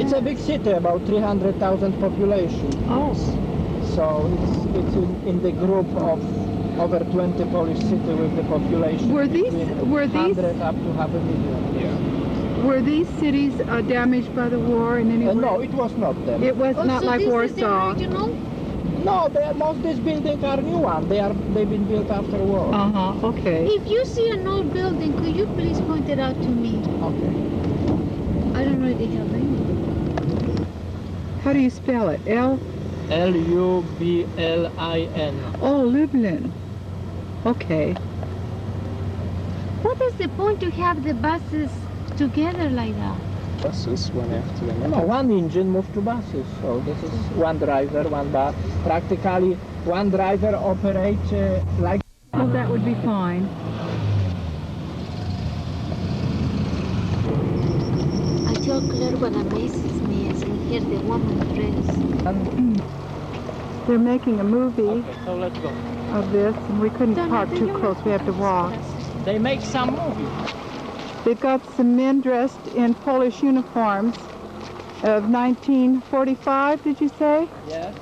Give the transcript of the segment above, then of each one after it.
It's a big city, about 300,000 population. Oh. So it's in the group of over 20 Polish cities with the population. Were these 100 up to half a million? Yeah. Were these cities damaged by the war in any way? No, it was not them. It was not so like this Warsaw. Is the original? No, most of these buildings are new ones. They've been built after war. Okay. If you see an old building, could you please point it out to me? Okay. I don't really have any. How do you spell it? L? Lublin. Oh, Lublin. Okay. What is the point to have the buses together like that? Buses, one after another. No, one engine moved to buses. So this is one driver, one bus. Practically, one driver operates like. Well, that would be fine. I tell Claire what amazes me is to hear the woman dress. They're making a movie Okay, so let's go. of this, and we couldn't park too close. We have to walk. They make some movies. They've got some men dressed in Polish uniforms of 1945, did you say? Yes.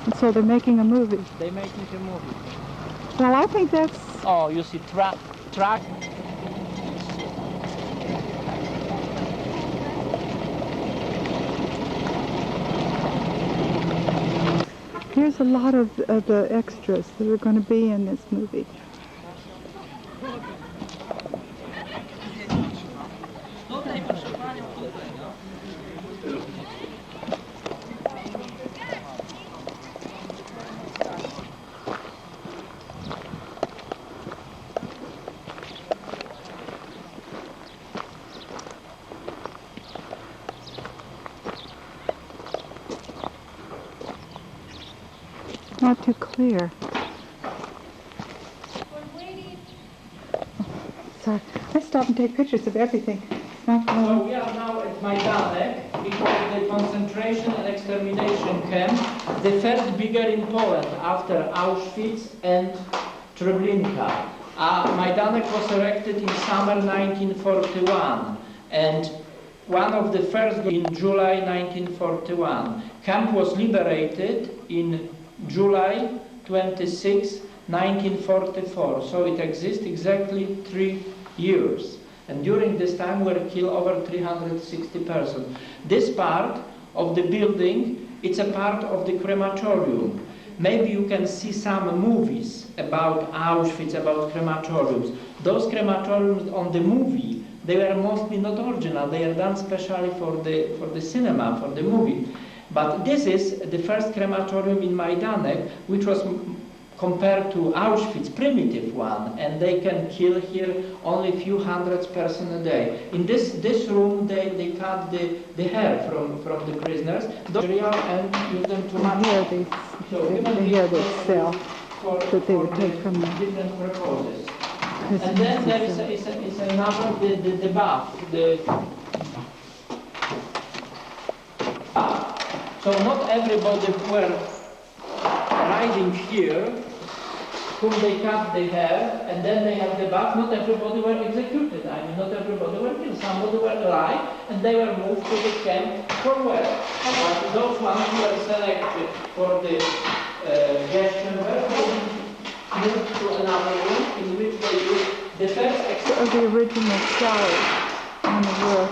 And so they're making a movie. They making a movie. Well, I think that's... Oh, you see truck. Here's a lot of the extras that are going to be in this movie. Not too clear. Sorry, I stop and take pictures of everything. So we are now at Majdanek. It was the concentration and extermination camp, the first bigger in Poland after Auschwitz and Treblinka. Majdanek was erected in summer 1941, and one of the first in July 1941. Camp was liberated in July 26, 1944, so it exists exactly 3 years. And during this time were killed over 360 persons. This part of the building, it's a part of the crematorium. Maybe you can see some movies about Auschwitz, about crematoriums. Those crematoriums on the movie, they were mostly not original. They are done specially for the cinema, for the movie. But this is the first crematorium in Majdanek, which was compared to Auschwitz, primitive one, and they can kill here only a few hundred persons a day. In this room, they cut the hair from the prisoners, and use them to Here they sell that they would take from them. Different purposes. And then there is another, the bath. So not everybody were riding here, whom they cut the hair, and then they have the bath. Not everybody were executed. I mean, not everybody were killed. Somebody were alive, and they were moved to the camp for where? Those ones who were selected for the gas chamber were moved to another room in which they used the first The original cellar on the roof.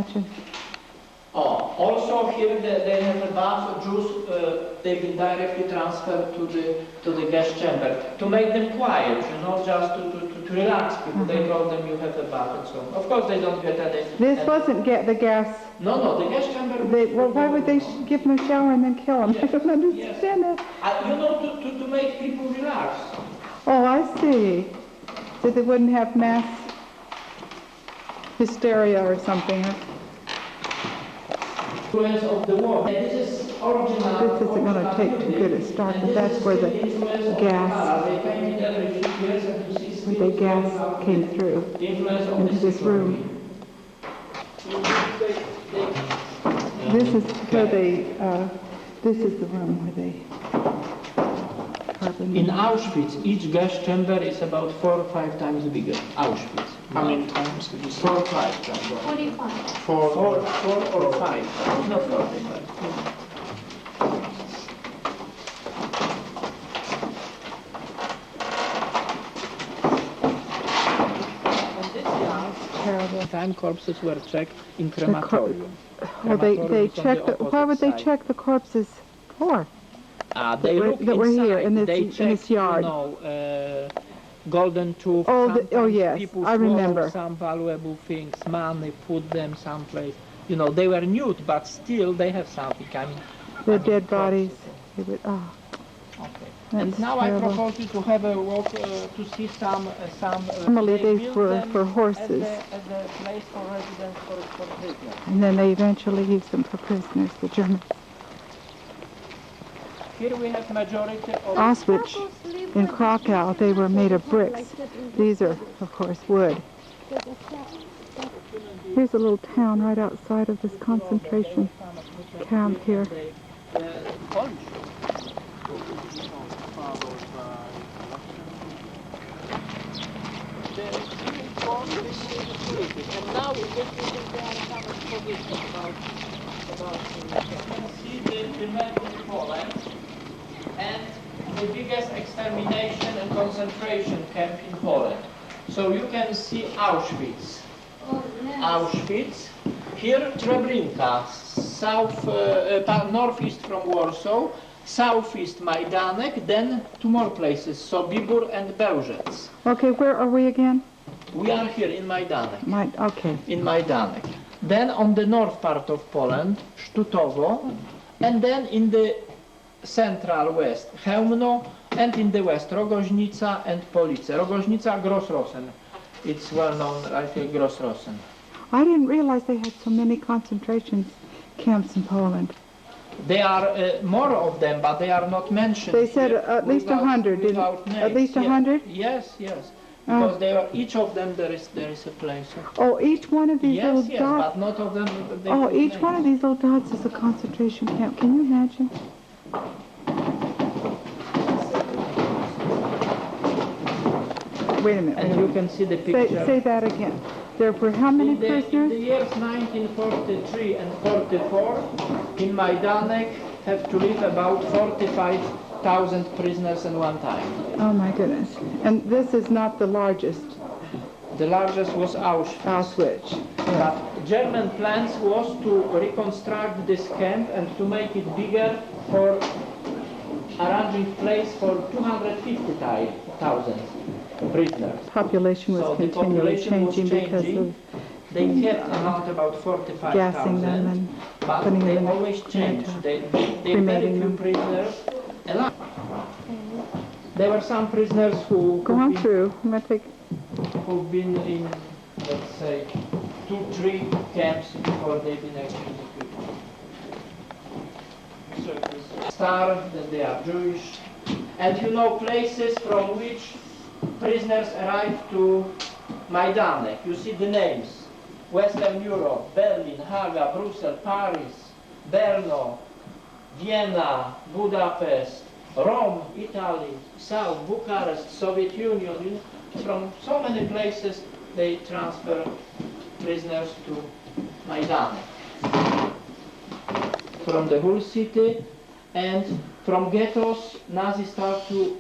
imagine. Oh, also here they have a bath. Jews they've been directly transferred to the gas chamber to make them quiet, you know, just to relax people. They told them you have a bath and so on. Of course, they don't get any. This wasn't the gas. No, the gas chamber. Well, why would they give them a shower and then kill them? Yes, I don't understand that. You know, to make people relax. Oh, I see. So they wouldn't have mass hysteria or something. Huh? Influence of the war. And this is original. This isn't going to take too good a start, but that's where the gas came through into this room. This is where this is the room where they in Auschwitz, each gas chamber is about 4 or 5 times bigger. Auschwitz. How many times did you say? 4 or 5 times. 45. 4 or 5. Not 45. terrible. Time corpses were checked in crematorium. Well, they checked. Why would they check the corpses for? They look that were here in this, they in check, this yard. You know, golden tooth. Oh, yes, people I remember. Some valuable things, money, put them someplace. You know, they were nude, but still they have something. The dead bodies. They would, Okay. That's And now terrible. I propose you to have a walk to see some. Normally they these built were them for horses. As a place for residence for prisoners. And then they eventually used them for prisoners, the Germans. Here we have majority of Auschwitz in Krakow, they were made of bricks. These are, of course, wood. Here's a little town right outside of this concentration camp here. And now we get to see the map in Poland and the biggest extermination and concentration camp in Poland. So you can see Auschwitz. Auschwitz. Here Treblinka, northeast from Warsaw, southeast Majdanek, then 2 more places, Sobibór and Bełżec. Okay, where are we again? We are here in Majdanek. Okay. In Majdanek. Then on the north part of Poland, Sztutowo, and then in the central west, Chełmno, and in the west, Rogoźnica and Police. Rogoźnica, Grossrosen. It's well known, I think, Grossrosen. I didn't realize they had so many concentration camps in Poland. There are more of them, but they are not mentioned. They said here at least 100, didn't at least 100? Yes, yes. Because they are, each of them there is a place. Oh, each one of these little Yes, dots. but not of them. Oh, each one of these little dots is a concentration camp. Can you imagine? Wait a minute. And you can see the picture. Say that again. There were how many In the prisoners? years 1943 and 44, in Majdanek have to live about 45,000 prisoners at one time. Oh my goodness. And this is not the largest. The largest was Auschwitz. Auschwitz. But German plans was to reconstruct this camp and to make it bigger for arranging place for 250,000 prisoners. Population was So the continually population was changing because changing. of They kept around about gassing them 45,000, and but putting they them in always changed. They very cremating few them. prisoners alive. There were some prisoners who've been in, let's say, 2-3 camps before they've been executed. Star, that they are Jewish, and you know places from which prisoners arrived to Majdanek. You see the names: Western Europe, Berlin, Haga, Brussels, Paris, Brno, Vienna, Budapest, Rome, Italy, South, Bucharest, Soviet Union. From so many places they transfer prisoners to Majdanek. From the whole city, and from ghettos, Nazis start to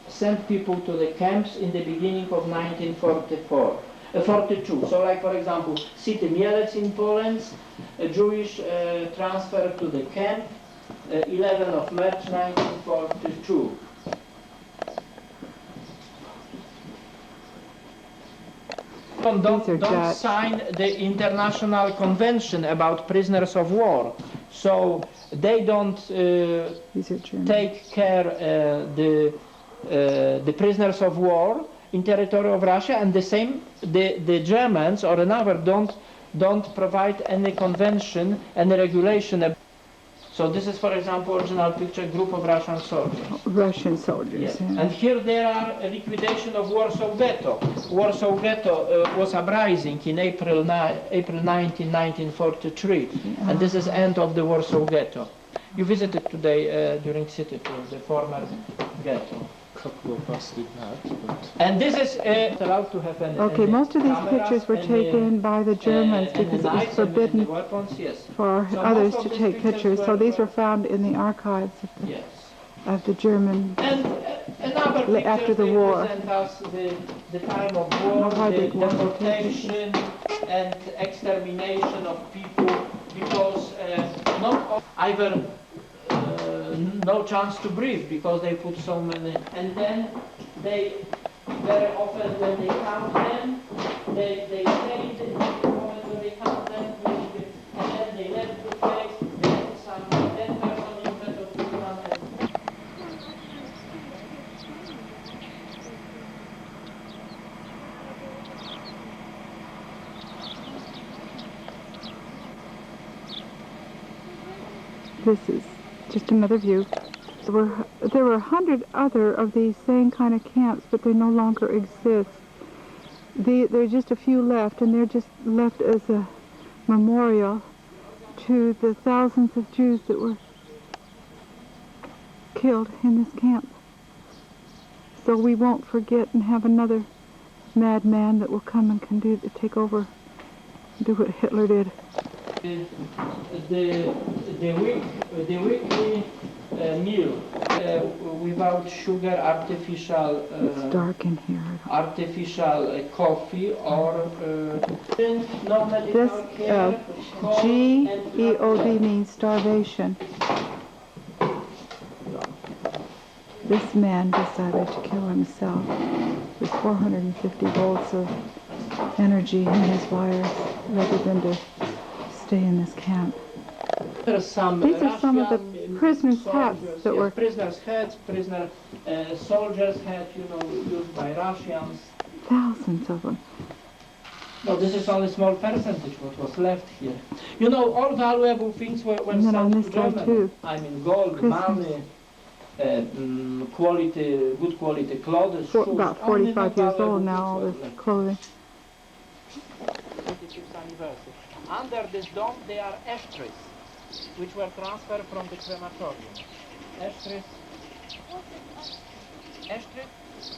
send people to the camps in the beginning of 1944. 42. So like for example, city Mielec in Poland, a Jewish transfer to the camp, 11 of March 1942. Don't sign the international convention about prisoners of war, so they don't take care the prisoners of war in territory of Russia, and the same the Germans or another don't provide any convention, any regulation. So this is, for example, original picture, group of Russian soldiers. Russian soldiers. Yes. Yeah. And here there are a liquidation of Warsaw Ghetto. Warsaw Ghetto was uprising in April 19, 1943. And this is end of the Warsaw Ghetto. You visited today during city tour, the former ghetto. Couple of busted nuts, but... And this is allowed to have an... Okay, most of these pictures were taken by the Germans because it was forbidden for others to take pictures. So these were found in the archives of the German after the war. The time of war, the deportation and extermination of people because not either no chance to breathe because they put so many, and then they very often when they count them, they stayed in the moment when they count them, and then they left the place, they had some dead person in front of the one. This is just another view. There were 100 other of these same kind of camps, but they no longer exist. There are just a few left, and they're just left as a memorial to the thousands of Jews that were killed in this camp. So we won't forget and have another madman that will come and take over and do what Hitler did. The weekly meal without sugar, artificial it's dark in here. Artificial coffee or no medical this care. GEOD means starvation. This man decided to kill himself with 450 volts of energy in his wires rather than to stay in this camp. These are some of the prisoners' hats that were... prisoners' hats, soldiers' hats, used by Russians. Thousands of them. No, this is only a small percentage what was left here. All valuable things were sent to Germany. Too. I mean, gold, money, good quality clothes, shoes. About 45 years old now, all this clothing. 25th anniversary. Under this dome, there are ashtrays, which were transferred from the crematorium. Ashtrays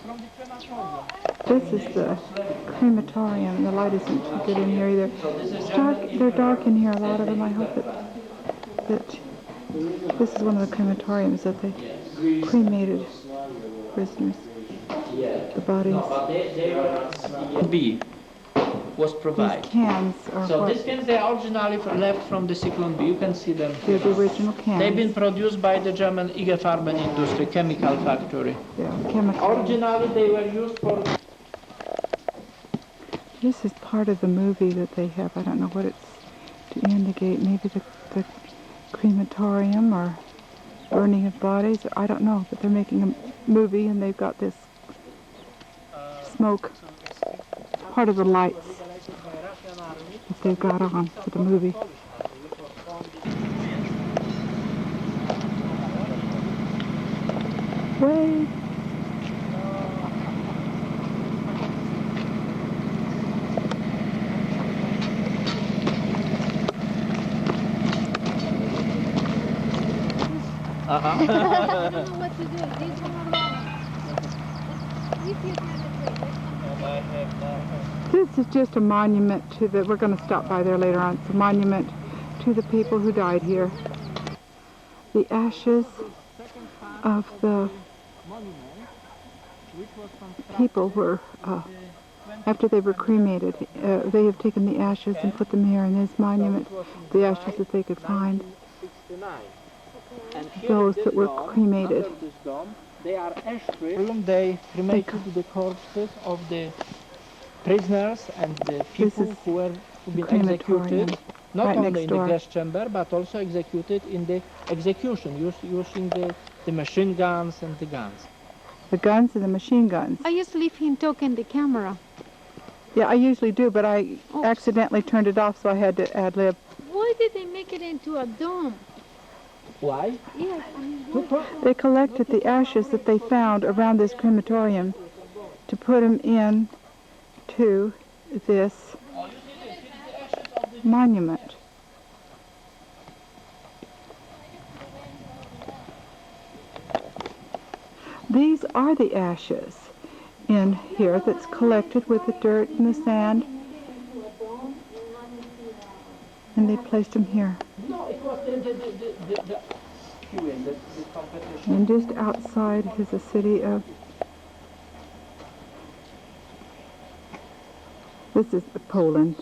from the crematorium. This is the crematorium. The light isn't too good in here either. It's dark. They're dark in here, a lot of them. I hope that this is one of the crematoriums that they cremated prisoners. The bodies. No, but they were B was provided. These cans are so these cans, they are originally left from the Cyclone B. You can see them. They're the original cans. They've been produced by the German IG Farben industry, chemical factory. Yeah, chemical. Originally, they were used for... This is part of the movie that they have. I don't know what it's to indicate. Maybe the crematorium or burning of bodies. I don't know, but they're making a movie and they've got this smoke. It's part of the lights that they've got on for the movie. Wait. I don't know what to do. These one are if you This is just a monument to the, we're going to stop by there later on, it's a monument to the people who died here. The ashes of the people were after they were cremated. They have taken the ashes and put them here in this monument, the ashes that they could find, 1969. And here those in that this were dome, cremated. under this dome, they are ash-free. They cremated the corpses of the prisoners and the people is who've been crematorium, executed, not right only next in the door. gas chamber, but also executed in the execution, using the machine guns and the guns. The guns and the machine guns. I just leave him talking the camera. Yeah, I usually do, but I Oh. accidentally turned it off, so I had to ad-lib. Why did they make it into a dome? Why? Yes, I mean, why? They collected the ashes that they found around this crematorium to put them in to this monument. These are the ashes in here that's collected with the dirt and the sand, and they placed them here. No, it was the competition. And just outside is the city of, this is Poland.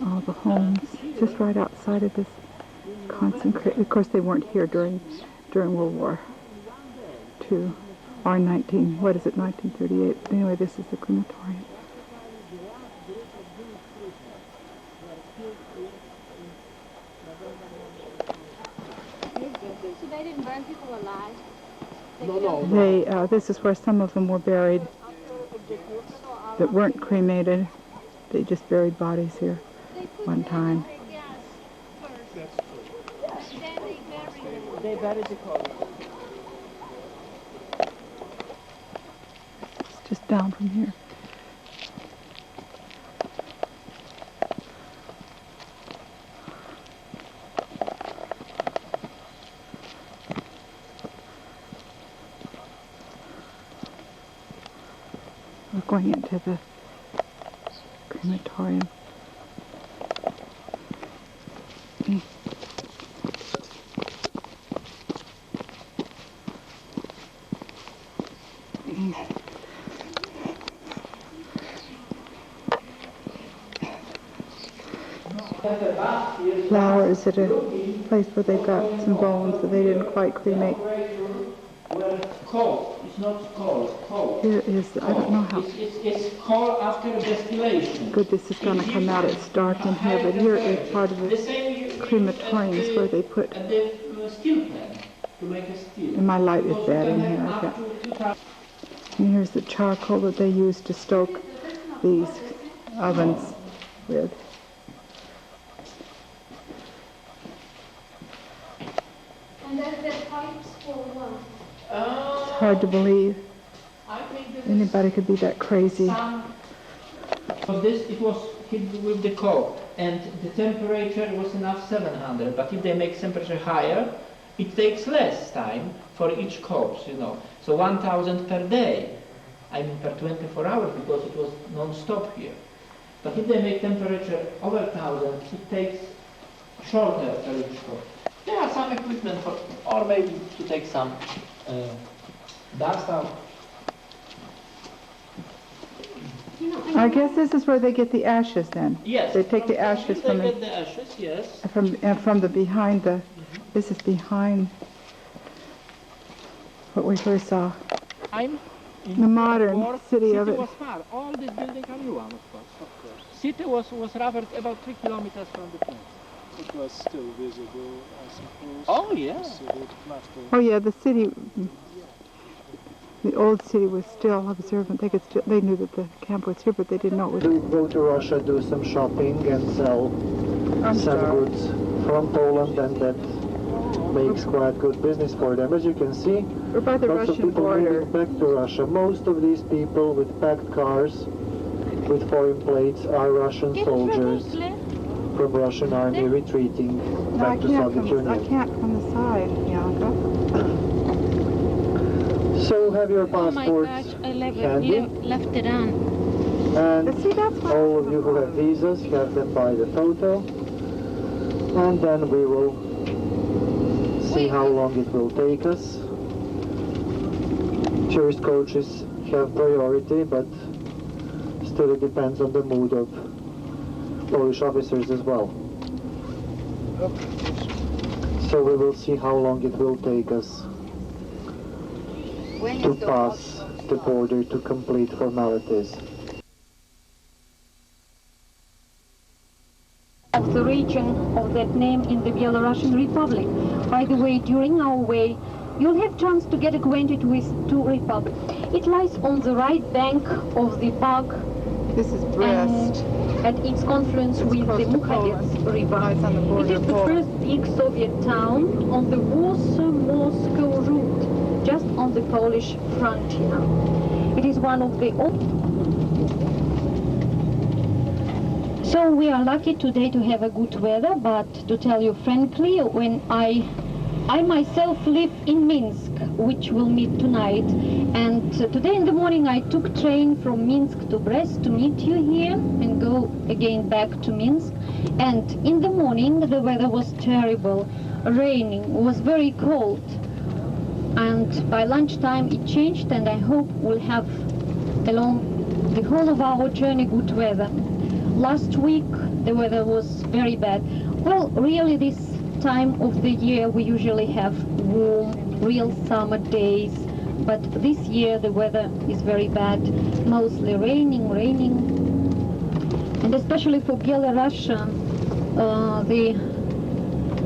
All the homes just right outside of this concentration. Of course, they weren't here during World War II or 1938. Anyway, this is the crematorium. So they didn't burn people alive? No. This is where some of them were buried that weren't cremated. They just buried bodies here one time. They buried the corpse. It's just down from here. We're going into the crematorium. Flowers at a place where they've got some bones that they didn't quite cremate. Well, coal. It's not coal. Coal. Here is, I don't know how It's coal after distillation. good this is going to come out. It's dark in here, but here is part of The the same crematoriums where they put, at the steel plant to make a steel. and my light is Because bad you in can here. have I've up got, to 2000. and here's the charcoal that they use to stoke these ovens with. And that's the pipes for what? It's hard to believe I think this is anybody could be that crazy. some. Because this it was hit with the coal, and the temperature was enough 700. But if they make temperature higher, it takes less time for each corpse, you know. So 1,000 per day. I mean per 24 hours because it was non-stop here. But if they make temperature over 1,000, it takes shorter per each corpse. There are some equipment for, or maybe to take some dust out. You know, I guess this is where they get the ashes then. Yes. They take the ashes they from get the, the ashes, yes. from the behind the, this is behind what we first saw. I'm in The modern war, city of it. was far. All this building are new one, of course. City was rather about 3 kilometers from the plant. It was still visible, I suppose. Oh, yeah. So it must have Oh yeah, the city, the old city was still observant. They could still, they knew that the camp was here, but they didn't know it was. To go to Russia, do some shopping and sell some goods from Poland, and that makes quite good business for them. As you can see, We're by the lots of Russian people border. moving back to Russia. Most of these people with packed cars with foreign plates are Russian soldiers from Russian army retreating No, I back to can't Soviet from, I Union. can't from the side, Bianca. So have your oh my passports gosh, I handy, left it on. and But see, that's why all of you who have visas have them by the photo, and then we will see how long it will take us. Tourist coaches have priority, but still it depends on the mood of Polish officers as well. So we will see how long it will take us to pass the border to complete formalities. Of the region of that name in the Belarusian Republic. By the way, during our way, you'll have chance to get acquainted with two republics. It lies on the right bank of the Bug This is Brest. and at its confluence with the close to Mukhadets Poland. River. Lies on the border It is of the Poland. first big Soviet town on the Warsaw-Moscow route, just on the Polish frontier. It is one of the So we are lucky today to have a good weather, but to tell you frankly, when I myself live in Minsk, which we'll meet tonight, and today in the morning I took train from Minsk to Brest to meet you here and go again back to Minsk, and in the morning the weather was terrible, raining, was very cold, and by lunchtime it changed, and I hope we'll have along the whole of our journey good weather. Last week the weather was very bad. Well, really this time of the year we usually have warm, real summer days, but this year the weather is very bad, mostly raining, and especially for Belarusia,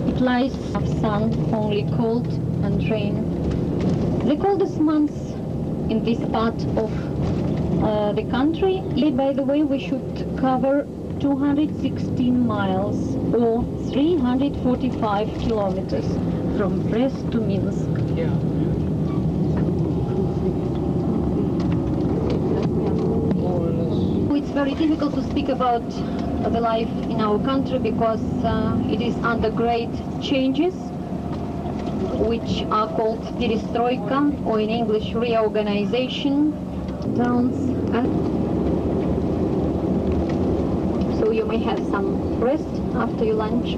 it lies of sun, only cold and rain. The coldest months in this part of the country. By the way, we should cover 216 miles or 345 kilometers from Brest to Minsk. Yeah. It's very difficult to speak about the life in our country because it is under great changes, which are called perestroika, or in English reorganization. Towns. So you may have some rest after your lunch.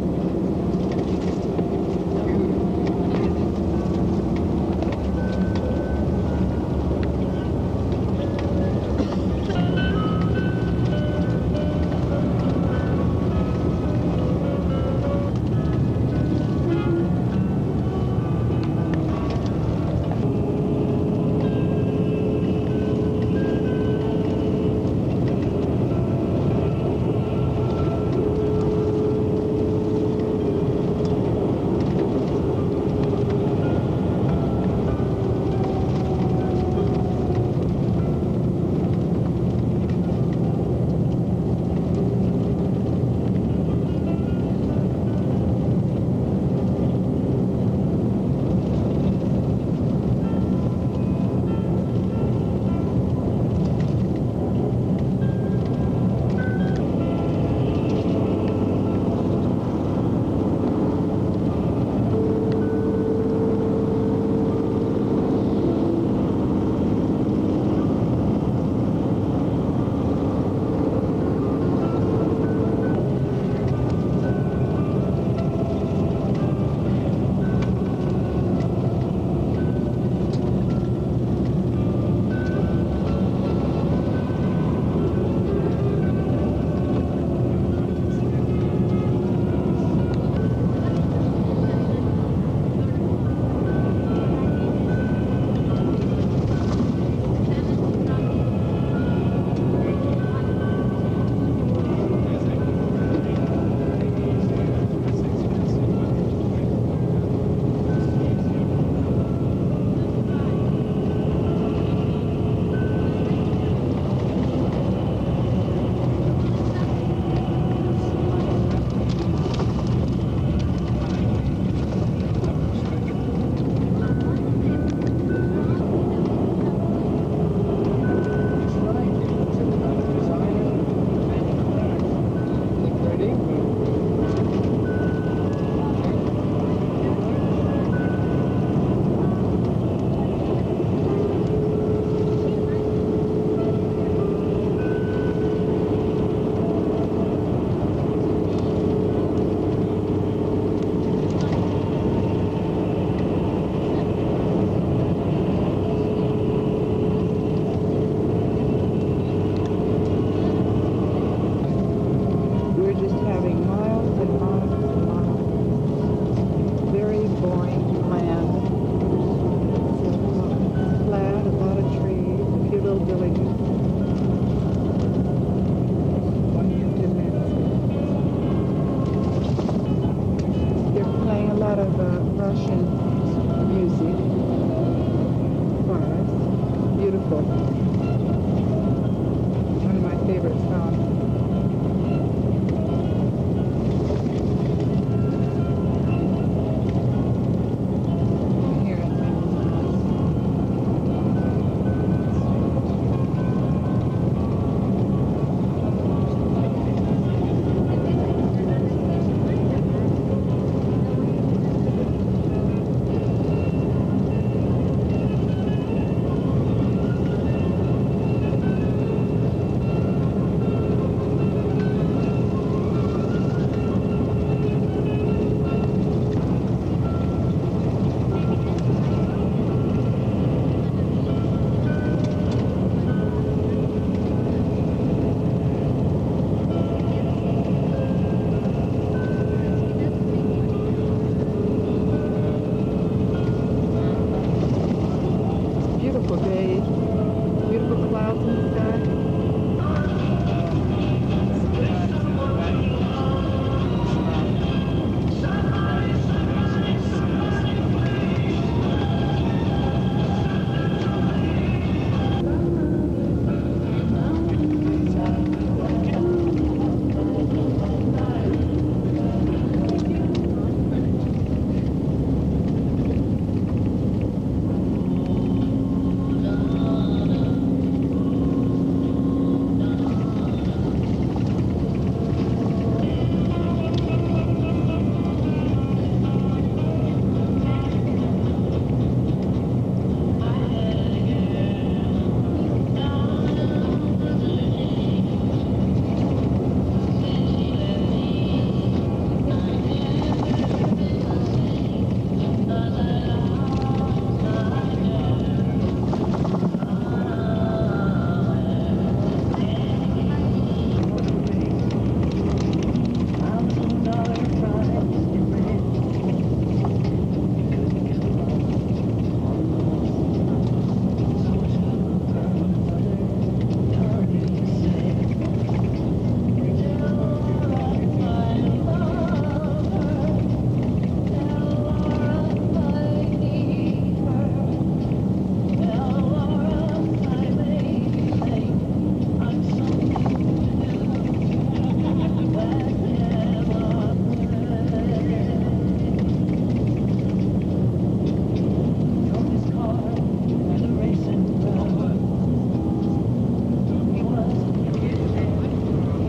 beautiful day. Beautiful clouds in the sky.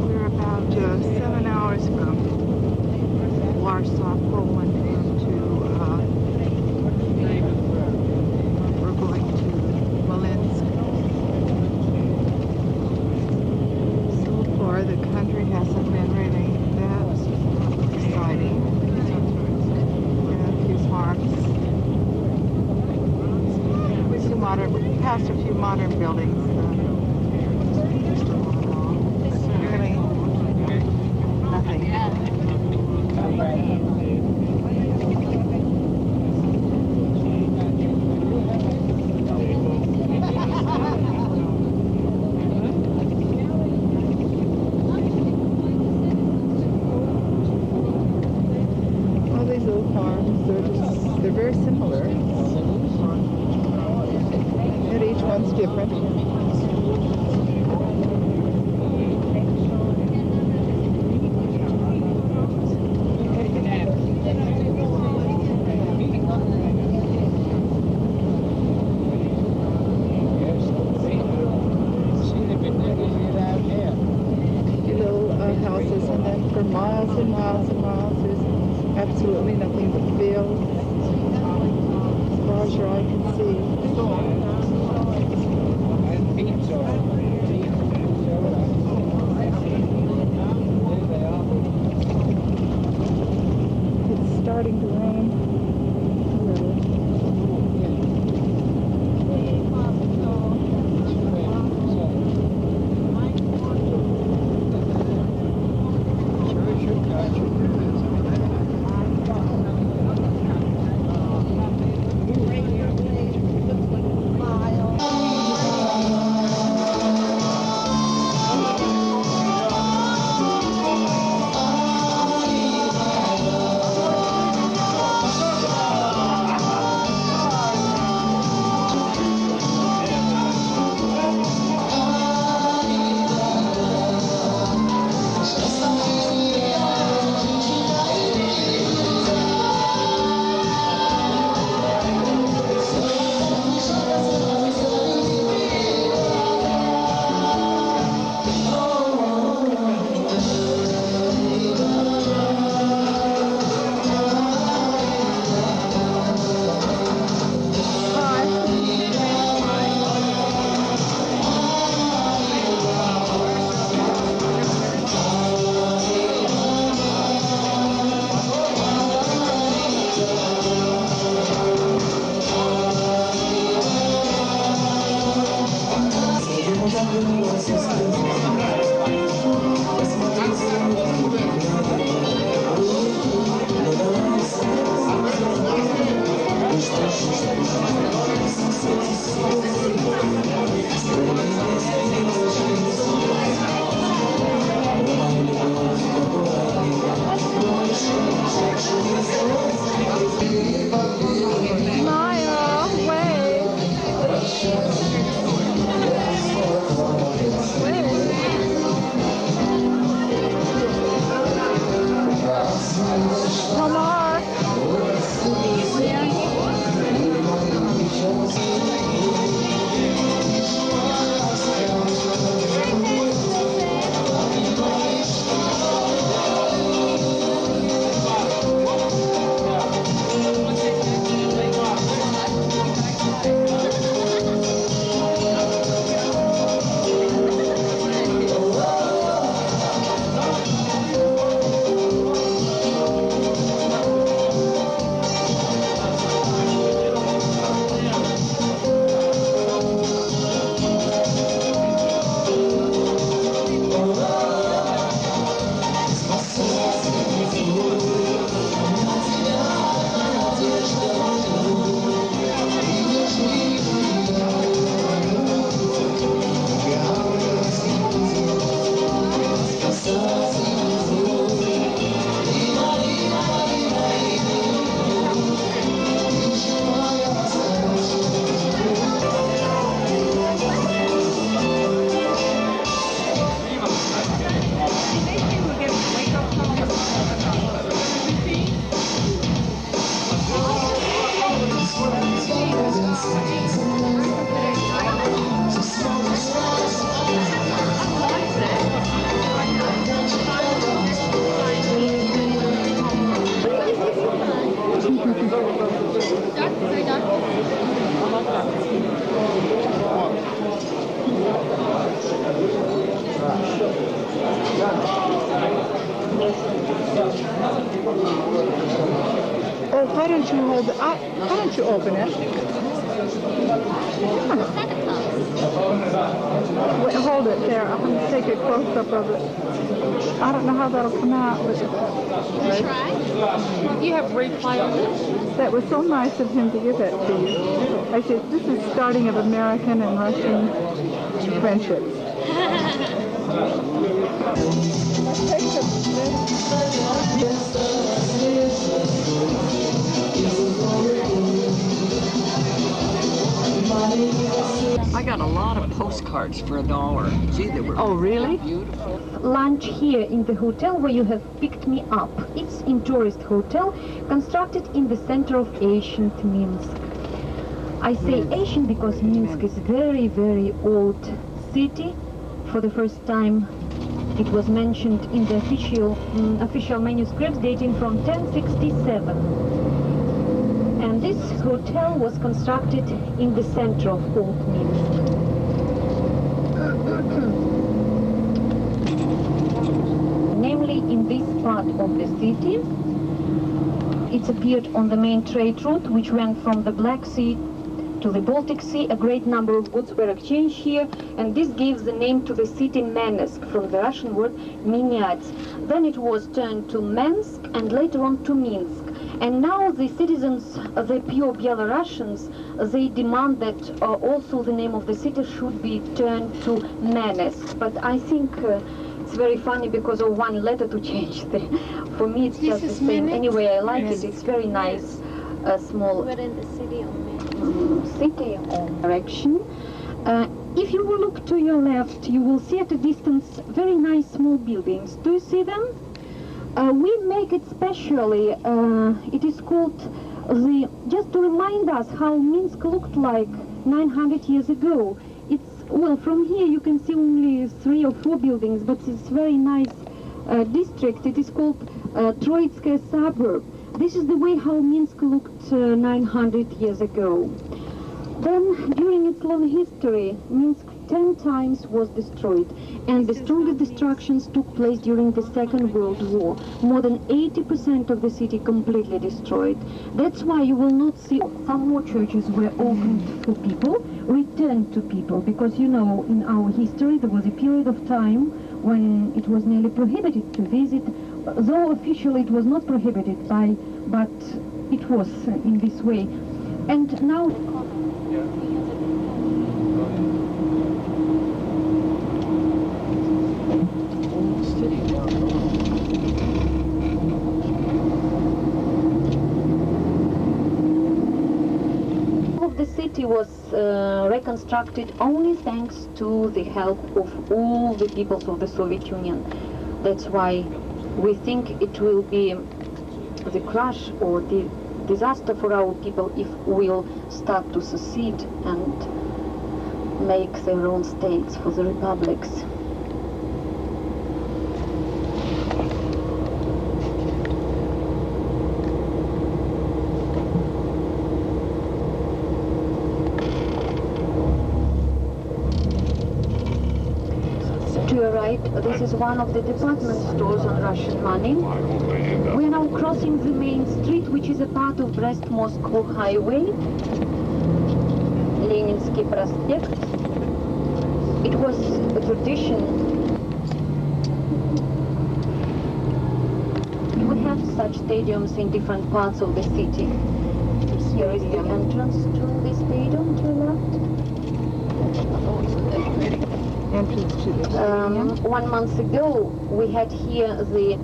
We're about 7 hours from Warsaw, Poland, into we're going to Smolensk. So far, the country hasn't been really that exciting. There are a few farms. We passed a few modern buildings. Really nothing. All these little farms, they're very similar. Yet each one's different. Houses, and then for miles and miles and miles there's absolutely nothing but fields as far as your eye can see. It's starting to rain a little. Oh, why don't you hold it? Why don't you open it? Wait, hold it there. I'm going to take a close-up of it. I don't know how that'll come out. But Try. You have reply on this? that was so nice of him to give that to you. I said, this is starting of American and Russian friendships. I got a lot of postcards for $1. Gee, they were really? beautiful. Lunch here in the hotel where you have picked me up. It's in tourist hotel constructed in the center of ancient Minsk. I say ancient because Minsk is very, very old city. For the first time it was mentioned in the official manuscripts dating from 1067. And this hotel was constructed in the center of old Minsk. Namely, in this part of the city, it appeared on the main trade route, which went from the Black Sea to the Baltic Sea. A great number of goods were exchanged here, and this gives the name to the city Minsk, from the Russian word Minyats. Then it was turned to Minsk, and later on to Minsk. And now the citizens, the pure Belarusians, they demand that also the name of the city should be turned to Minsk. But I think it's very funny because of one letter to change. For me, it's just the same. Anyway, I like it. It's very nice, small We're in the city on city or direction. If you will look to your left, you will see at a distance very nice small buildings. Do you see them? We make it specially. It is called just to remind us how Minsk looked like 900 years ago. Well, from here you can see only 3 or 4 buildings, but it's very nice district. It is called Troitskaya suburb. This is the way how Minsk looked 900 years ago. Then, during its long history, Minsk 10 times was destroyed, and the strongest destructions took place during the Second World War. More than 80% of the city completely destroyed. That's why you will not see some more churches were opened for people, returned to people, because you know, in our history there was a period of time when it was nearly prohibited to visit, though officially it was not prohibited but it was in this way. And now the city was reconstructed only thanks to the help of all the peoples of the Soviet Union. That's why we think it will be the crash or the disaster for our people if we'll start to secede and make their own states for the republics. To your right, this is one of the department stores on Russian money. We are now crossing the main street, which is a part of Brest-Moscow highway, Leninsky Prospect. It was a tradition. We have such stadiums in different parts of the city. Here is the entrance to the stadium to your left. Entrance to the stadium. 1 month ago, we had here the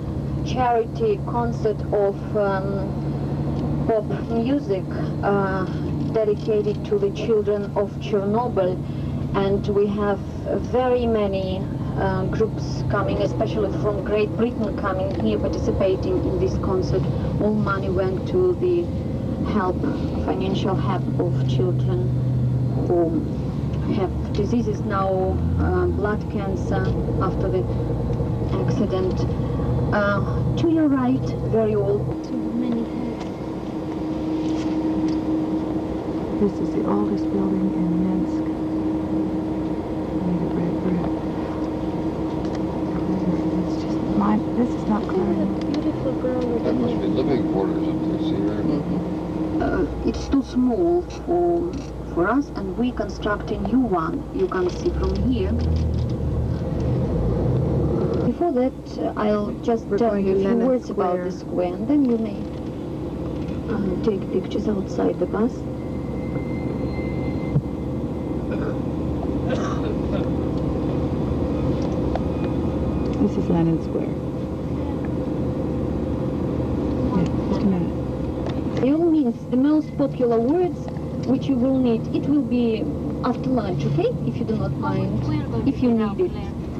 charity concert of pop music dedicated to the children of Chernobyl, and we have very many groups coming, especially from Great Britain, coming here participating in this concert. All money went to the financial help of children who have diseases now, blood cancer after the accident. To your right, very old. Too many This is the oldest building in Minsk. I need a bread. It's just mine. This is not clear. Beautiful girl. That must be living quarters up there, see there? It's too small for us, and we construct a new one. You can see from here. Before that, I'll just tell you a few words about the square, and then you may take pictures outside the bus. This is Lenin Square. Yeah, just a minute. By all means, the most popular words which you will need, it will be after lunch, okay? If you do not mind, if you need it.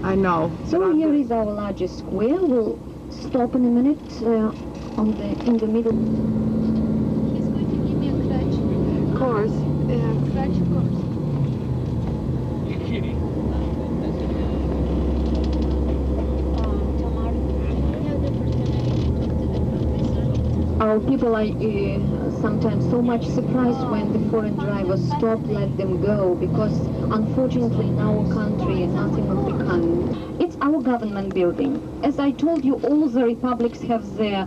I know. So here is our largest square. We'll stop in a minute in the middle. He's going to give me a crutch. Of course. Yeah. Crutch course. Our people are sometimes so much surprised when the foreign drivers stop, let them go, because unfortunately in our country nothing of the kind. It's our government building. As I told you, all the republics have their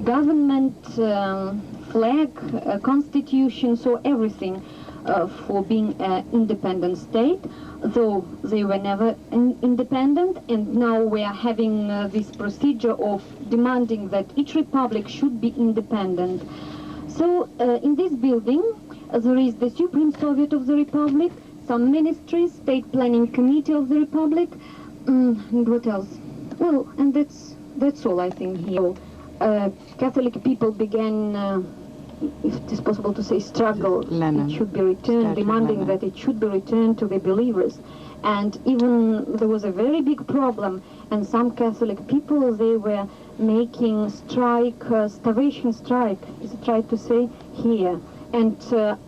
government flag, constitution, so everything for being an independent state, though they were never independent, and now we are having this procedure of demanding that each republic should be independent. So in this building there is the Supreme Soviet of the Republic, some ministries, State Planning Committee of the Republic, and what else? Well, and that's all I think here. Catholic people began, if it is possible to say, struggle. Lenin. It should be returned, demanding that it should be returned to the believers. And even there was a very big problem, and some Catholic people, they were making strike, starvation strike, is it right to say, here. And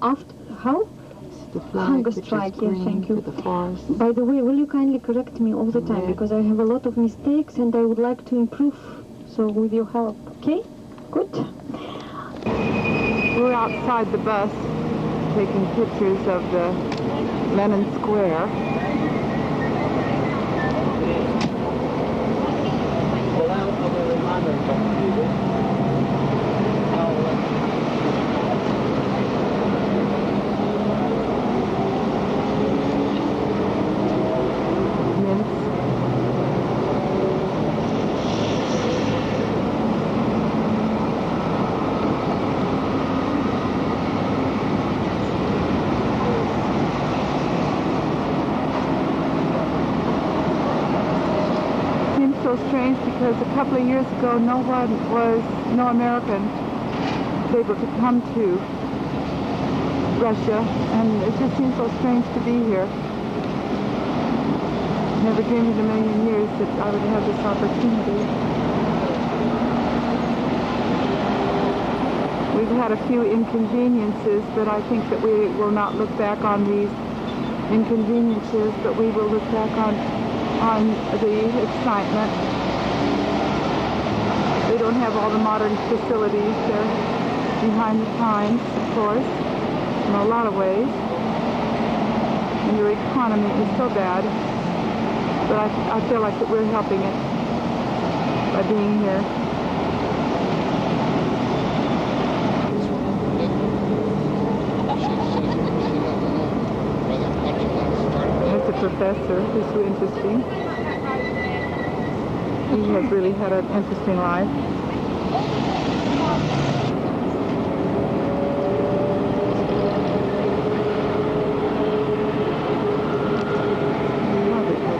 after, how? The flag, Hunger which strike, is yes, green thank you. for the forest. By the way, will you kindly correct me all the time, Yeah. because I have a lot of mistakes and I would like to improve, so with your help, okay? Good. We're outside the bus taking pictures of the Lenin Square. So strange because a couple of years ago no American was able to come to Russia, and it just seems so strange to be here. Never dreamed in a million years that I would have this opportunity. We've had a few inconveniences, but I think that we will not look back on these inconveniences, but we will look back on the excitement. They don't have all the modern facilities. They're behind the times, of course, in a lot of ways. And their economy is so bad. But I feel like that we're helping it by being here. That's a professor who's so interesting. He has really had an interesting life.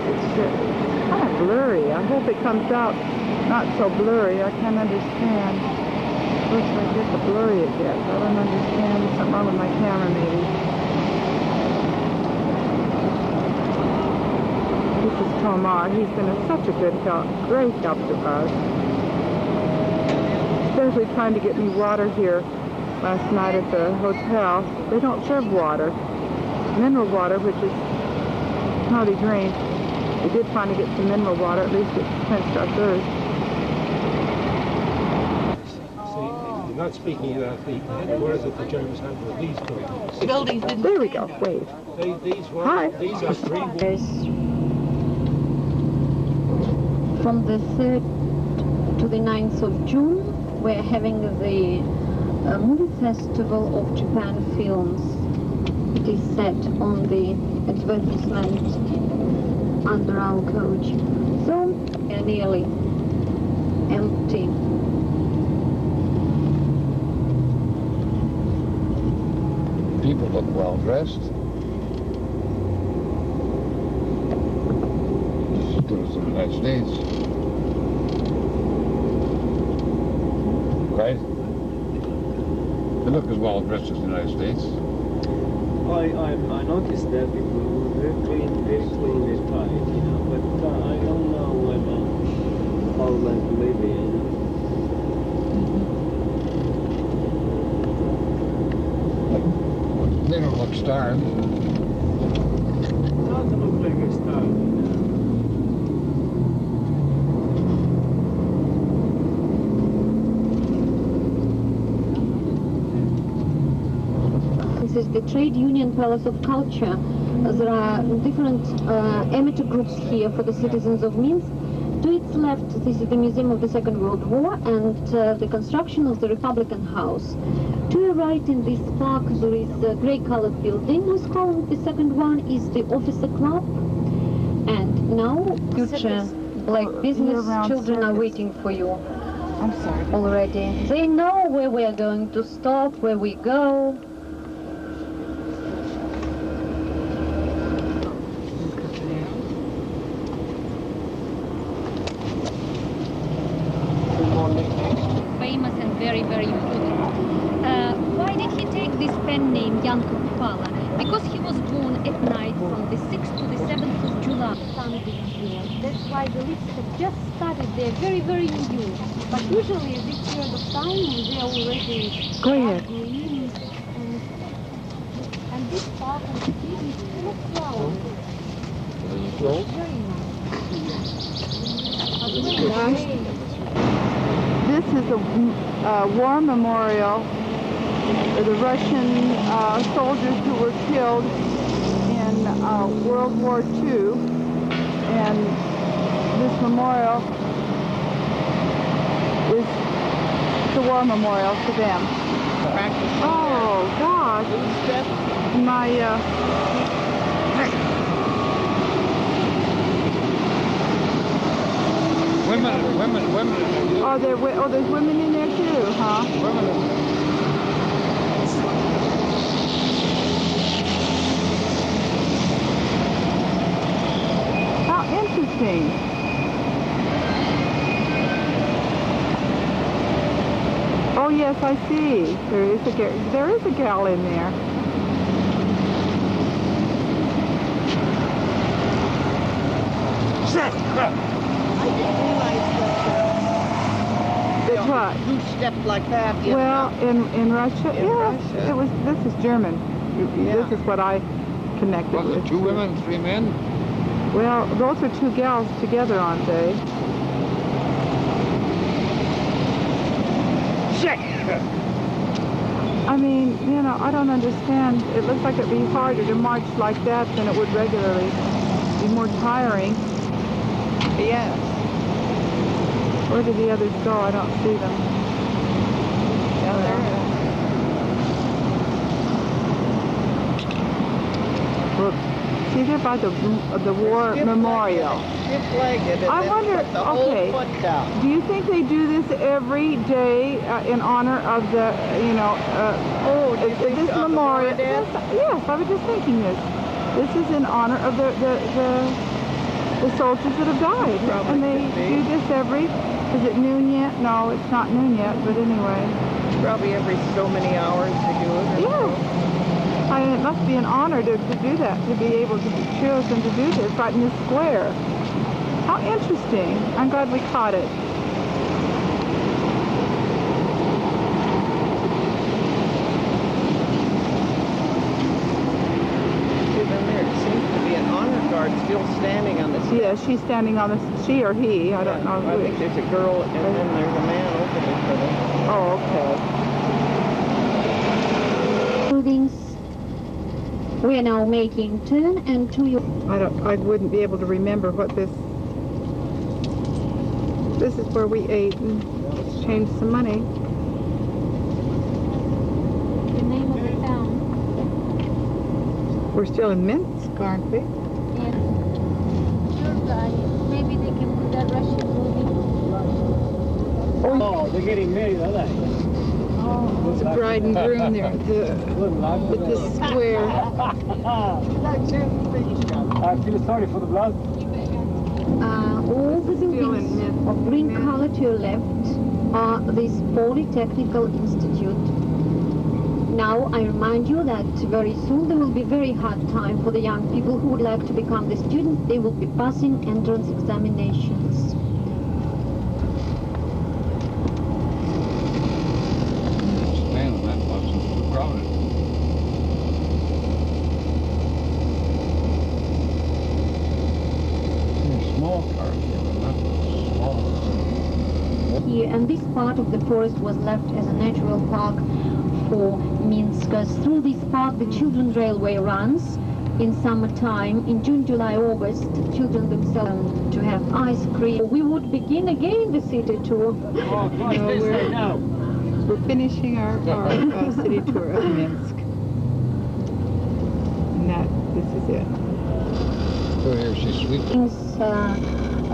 It's kind of blurry. I hope it comes out not so blurry. I can't understand. Looks like just how blurry it gets. I don't understand. There's something wrong with my camera, maybe. This is Tomar. He's been such a good help, great help to us. Especially trying to get me water here last night at the hotel. They don't serve water. Mineral water, which is hardly drink. We did finally get some mineral water, at least it quenched our thirst. See, not speaking about the headquarters that the Germans had with these buildings. Buildings didn't There we go. Wave. These were, Hi. these are three. There's from the 3rd to the 9th of June, we're having the movie festival of Japan films. It is set on the advertisement under our coach. So nearly empty. People look well dressed. Just as good as the United States. Right? They look as well dressed as the United States. I noticed that people were very clean and tight, you know, but I don't know whether how like Libya, you know. They don't look starved. Doesn't look like a star, you know. This is the Trade Union Palace of Culture. There are different amateur groups here for the citizens of Minsk. To its left, this is the Museum of the Second World War and the construction of the Republican House. To your right in this park, there is a grey-colored building. Who's calling the second one is the Officer Club. And now, future black business children are waiting for you. I'm sorry. Already. They know where we are going to stop, where we go. Famous and very, very important. Why did he take this pen name, Jan Kupala? Because he was born at night from the 6th to the 7th of July. That's why the leaves have just started. They're very, very new. But usually at this period of time, they are already Go ahead. green. And this park and the tree is full of flowers. Very nice. This is a war memorial for the Russian soldiers who were killed in World War II. And this memorial is the war memorial to them. Oh, gosh. My, Women. oh, there's women in there too, huh? How interesting. Oh yes, I see. There is a gal in there. What? do stuff like that. Well, in Russia, Russia. it was. This is German. This is what I connected Was with. it 2 women, 3 men? Well, those are 2 gals together, aren't they? Check. I mean, you know, I don't understand. It looks like it'd be harder to march like that than it would regularly. It'd be more tiring. Yes. Where did the others go? I don't see them. Look, see there by the war memorial. Stiff-legged. I wonder, The whole okay, foot down. do you think they do this every day in honor of the, you know, Do you think this of the memorial? war dead? Yes, I was just thinking this. This is in honor of the soldiers that have died. Probably And they could be. do this is it noon yet? No, it's not noon yet, but anyway. Probably every so many hours they do it. Yes. I mean, it must be an honor to do that, to be able to be chosen to do this right in this square. How interesting. I'm glad we caught it. Even there, it seems to be an honor guard still standing on the step. Yeah, she's standing on the, she or he, I don't know I think which. there's a girl and then there's a man opening for them. Oh, okay. We are now making turn and to your... I wouldn't be able to remember what this is where we ate and exchanged some money. The name of the town. We're still in Minsk, aren't we? Yes. Sure, guy. Maybe they can put that Russian movie. Oh, they're getting married, are they? It's a bride and groom there at the square. I feel sorry for the blood. All the buildings of green color to your left are this Polytechnical Institute. Now I remind you that very soon there will be very hard time for the young people who would like to become the students. They will be passing entrance examinations. Man, that wasn't crowded. Small cars here, but not small. Here, and this part of the forest was left as a natural park for Minsk. Through this park the children's railway runs in summertime. In June, July, August, children themselves to have ice cream. We would begin again the city tour. We're finishing our city tour of Minsk. And this is it. So here she's sweet.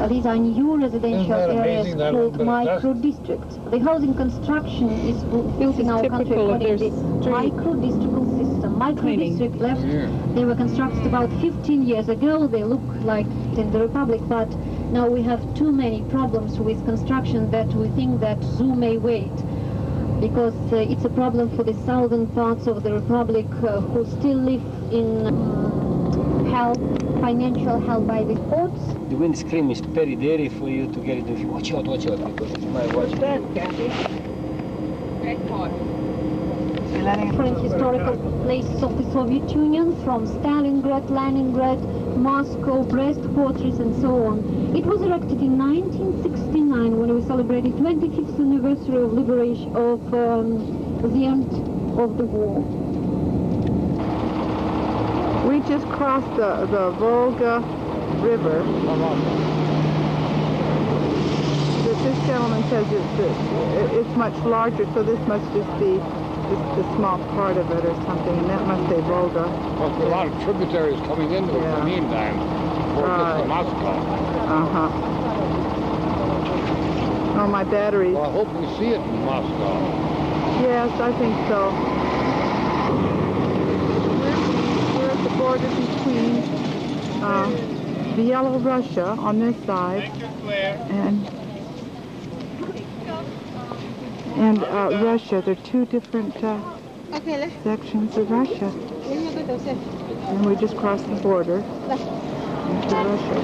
These are new residential Isn't that areas amazing, that called little bit of micro districts. The housing construction is built in our country typical of according to their this street micro district system. Micro cleaning. district left, Here. they were constructed about 15 years ago. They look like in the Republic, but now we have too many problems with construction that we think that zoo may wait. Because it's a problem for the southern parts of the Republic who still live in help, financial help by the ports. The windscreen is very dirty for you to get it. If you watch out, because it's my watch. What's that, Kathy? Different historical places of the Soviet Union, from Stalingrad, Leningrad, Moscow, Brest fortress, and so on. It was erected in 1969 when we celebrated 25th anniversary of liberation of the end of the war. We just crossed the Volga River. This gentleman says it's much larger, so this must just be just a small part of it or something, and that must say Volga. Well, there's a lot of tributaries coming into it in the meantime, before it gets to Moscow. Uh-huh. Oh, my batteries. Well, I hope we see it in Moscow. Yes, I think so. We're at the border between the Yellow Russia on this side and Russia. They're two different sections of Russia. And we just crossed the border into Russia.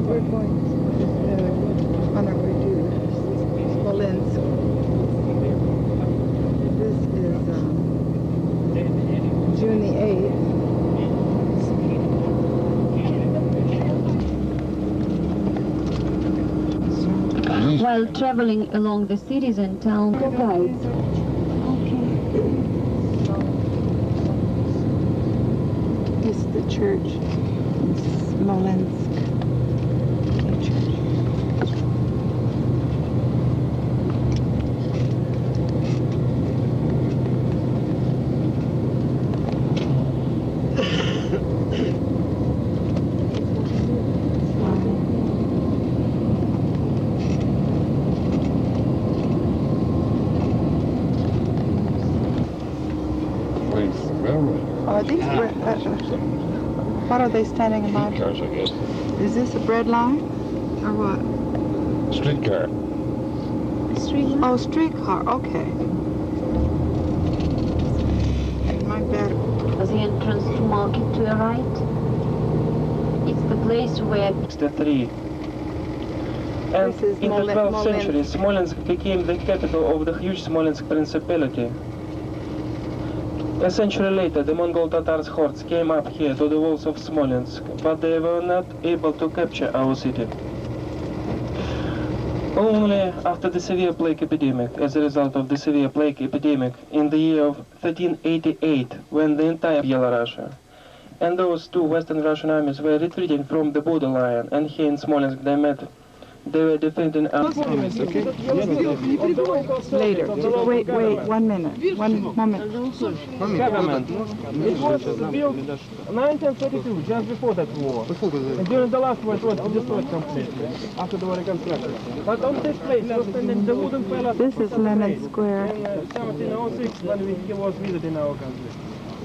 We're going on our way to Smolensk. This is June the 8th. While traveling along the cities and towns, guides. This is the church in Smolensk. Are these what are they standing by? Streetcars, I guess. Is this a bread line or what? Streetcar. A streetcar? Oh, streetcar, okay. My bad. The entrance to market to your right. It's the place where... The three. And This is in the 12th century, Smolensk. Smolensk became the capital of the huge Smolensk Principality. A century later, the Mongol Tatars hordes came up here to the walls of Smolensk, but they were not able to capture our city. Only after the severe plague epidemic, as a result of the severe plague epidemic in the year of 1388, when the entire Yellow and those two Western Russian armies were retreating from the borderline, and here in Smolensk they were defending our... Later. Wait, 1 minute. One moment. Government. It was built 1932, just before that war. And during the last war, it was destroyed completely, after the war reconstruction. But on this place, was standing the wooden palace. This is Lenin Square In 1706, when he was visiting our country.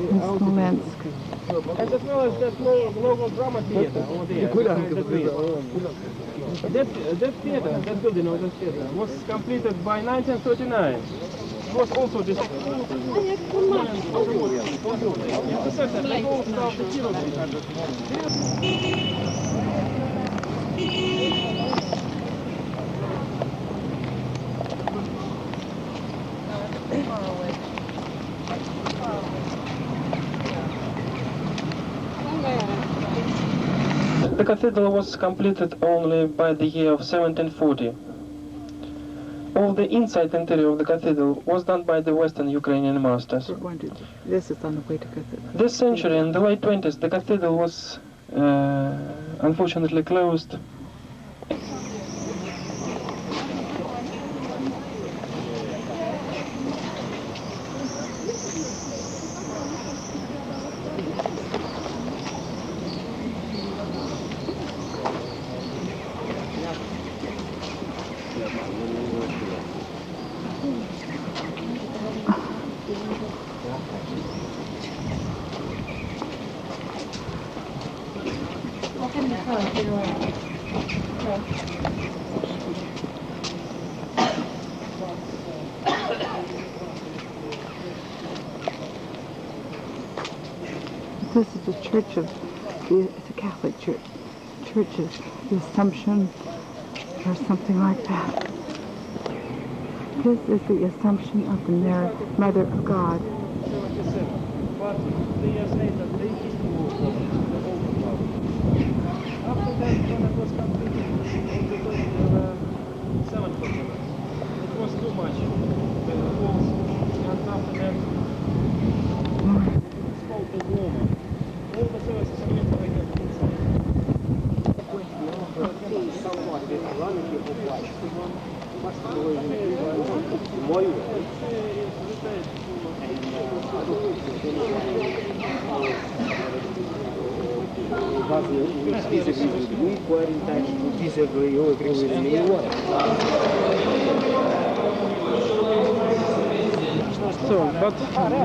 in Smolensk. And as well as that local drama theater over there. That theater, that building of the theater, was completed by 1939. It was also this. The cathedral was completed only by the year of 1740. All the inside interior of the cathedral was done by the Western Ukrainian masters. This is on the way to cathedral. This century, in the late 20s, the cathedral was unfortunately closed. This is the church of, it's a Catholic church. Church of the Assumption or something like that. This is the Assumption of the Mother of God. But 3 years later, they used to move from the old club. After that, when it was completed, there were 7 customers. It was too much. The walls, and after that, it's called the warmer. All the services are integrated inside. So, but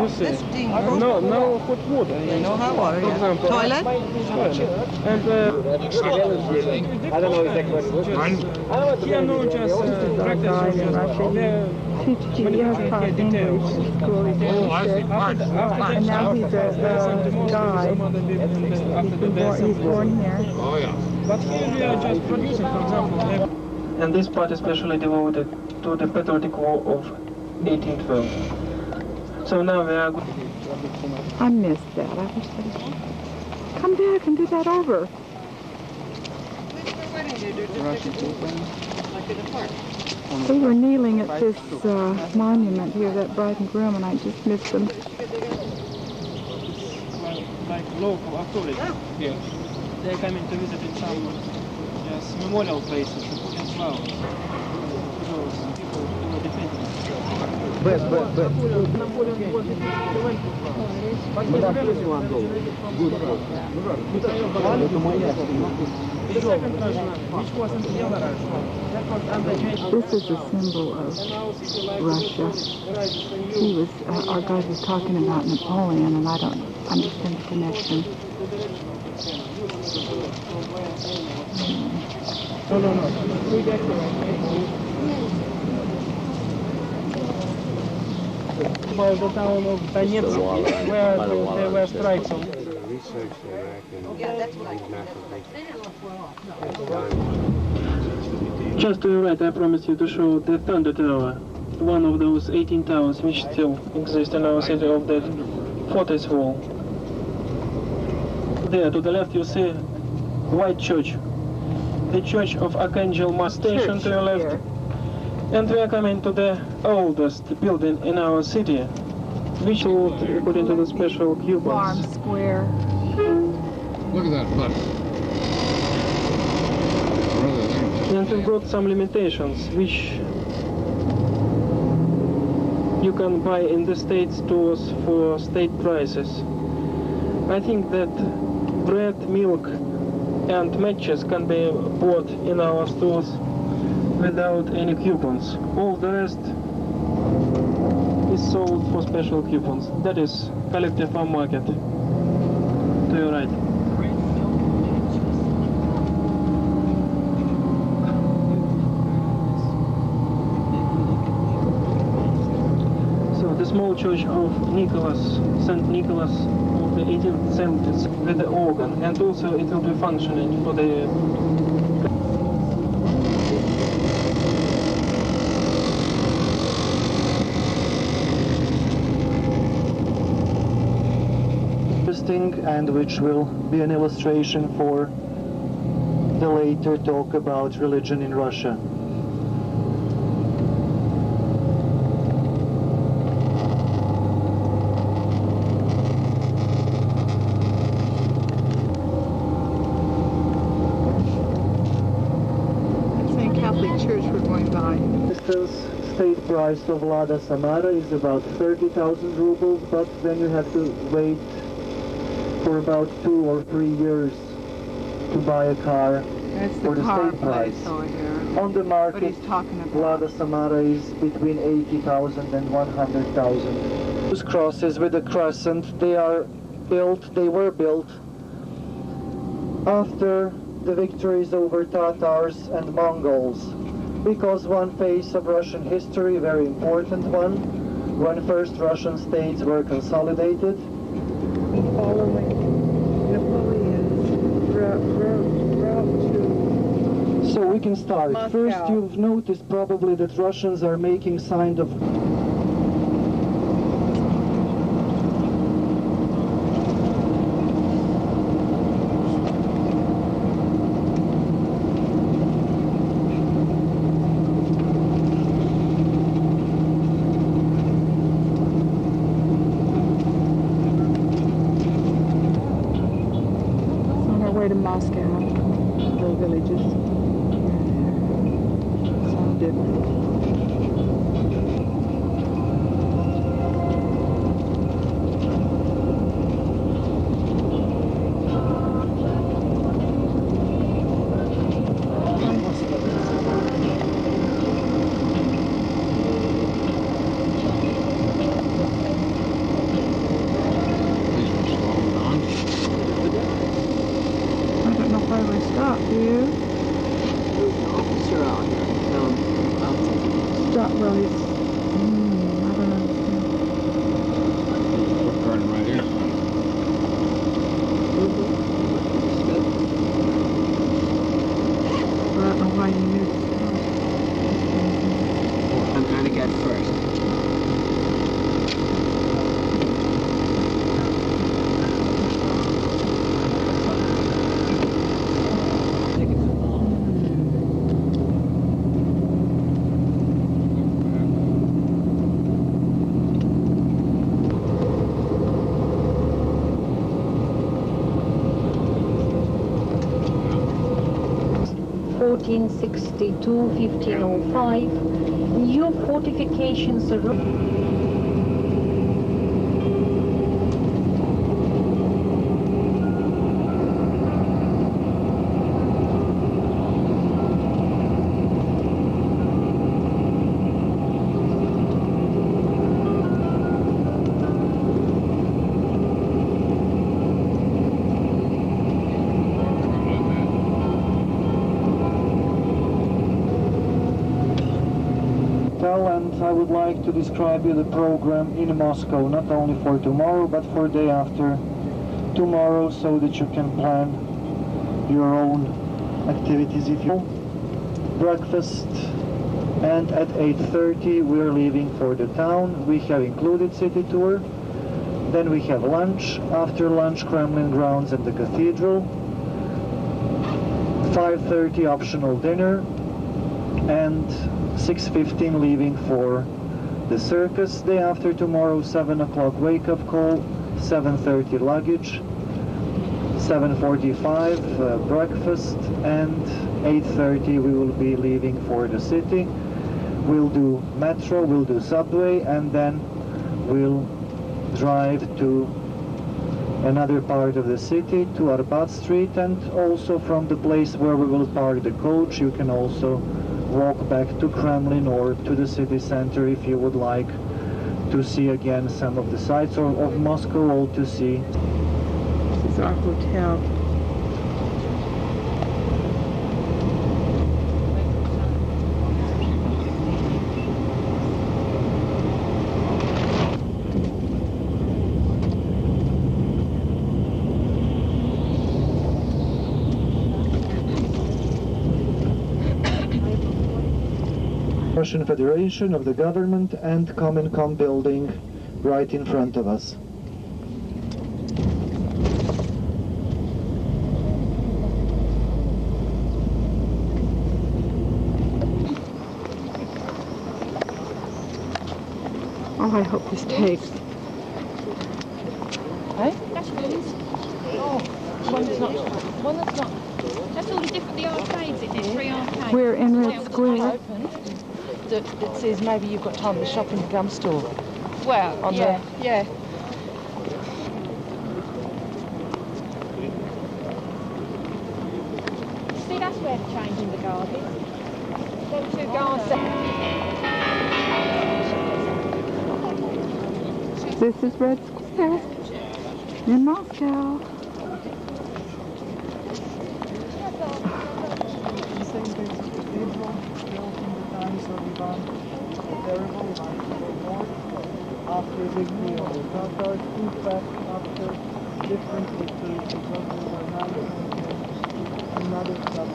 you see, no hot water. For example, toilet? And I don't know exactly what it was. Here, no, just He has taught English in school. And now he's a guide. He's born here. Oh, yeah. But here we are just producing, for example. And this part is especially devoted to the Patriotic War of 1812. So now we are... I missed that. I wish they come back and do that over. They were kneeling at this monument here, that bride and groom, and I just missed them. Like local authorities here. They're coming to visit in some memorial places to put in flowers to those people who were defending. But Napoleon was defeated, they went to France. But his relatives were the second Russian army, which wasn't the other Russian army. That was under James. This is a symbol of Russia. He was, our guide was talking about Napoleon, and I don't understand the connection. No. about the town of Donetsk, where there were strikes on. Just to your right, I promise you to show the Thunder Tower, one of those 18 towers which still exist in our city of that fortress wall. There, to the left, you see White Church, the Church of Archangel Mass Station to your left. Here. And we are coming to the oldest building in our city, which will put into the special coupons. Farm Square. Look at that bus. And we've got some limitations, which you can buy in the state stores for state prices. I think that bread, milk and matches can be bought in our stores without any coupons. All the rest is sold for special coupons. That is collective farm market. To your right. So the small church of Nicholas, St. Nicholas of the 18th century with the organ, and also it will be functioning for the and which will be an illustration for the later talk about religion in Russia. St. Catholic Church we're going by. The state price of Lada Samara is about 30,000 rubles, but then you have to wait for about 2 or 3 years to buy a car. That's for the car state price. over here. On the market, What he's talking about. Lada Samara is between 80,000 and 100,000. Those crosses with the crescent, they were built after the victories over Tatars and Mongols, because one phase of Russian history, very important one, when first Russian states were consolidated. Following Napoleon's route to So we can start. Moscow. First, you've noticed probably that Russians are making sign of to Moscow, the villages. Sound different. (1462–1505), new fortifications arose. I would like to describe you the program in Moscow, not only for tomorrow, but for day after tomorrow, so that you can plan your own activities if you breakfast, and at 8:30 we're leaving for the town. We have included city tour. Then we have lunch. After lunch, Kremlin grounds and the cathedral. 5:30 optional dinner, and 6:15 leaving for the circus. Day after tomorrow, 7 o'clock wake-up call, 7:30 luggage, 7:45 breakfast, and 8:30 we will be leaving for the city. We'll do metro, we'll do subway, and then we'll drive to another part of the city, to Arbat Street, and also from the place where we will park the coach, you can also walk back to Kremlin or to the city center if you would like to see again some of the sites of Moscow, all to see. This is our hotel. Russian Federation of the government and Comencom building right in front of us. Oh, I hope this takes. That's yours. Oh, one that's not. One that's not. That's all the different the arcades in there. 3 arcades. We're in Red Square. Open, that it says maybe you've got time to shop in the gum store. Well, On yeah, yeah. See, that's where the change in the garden is. Them two gardens. This is Red Square in Moscow. After victory of the Tatars, in fact, after different victories, because they were not another stuff.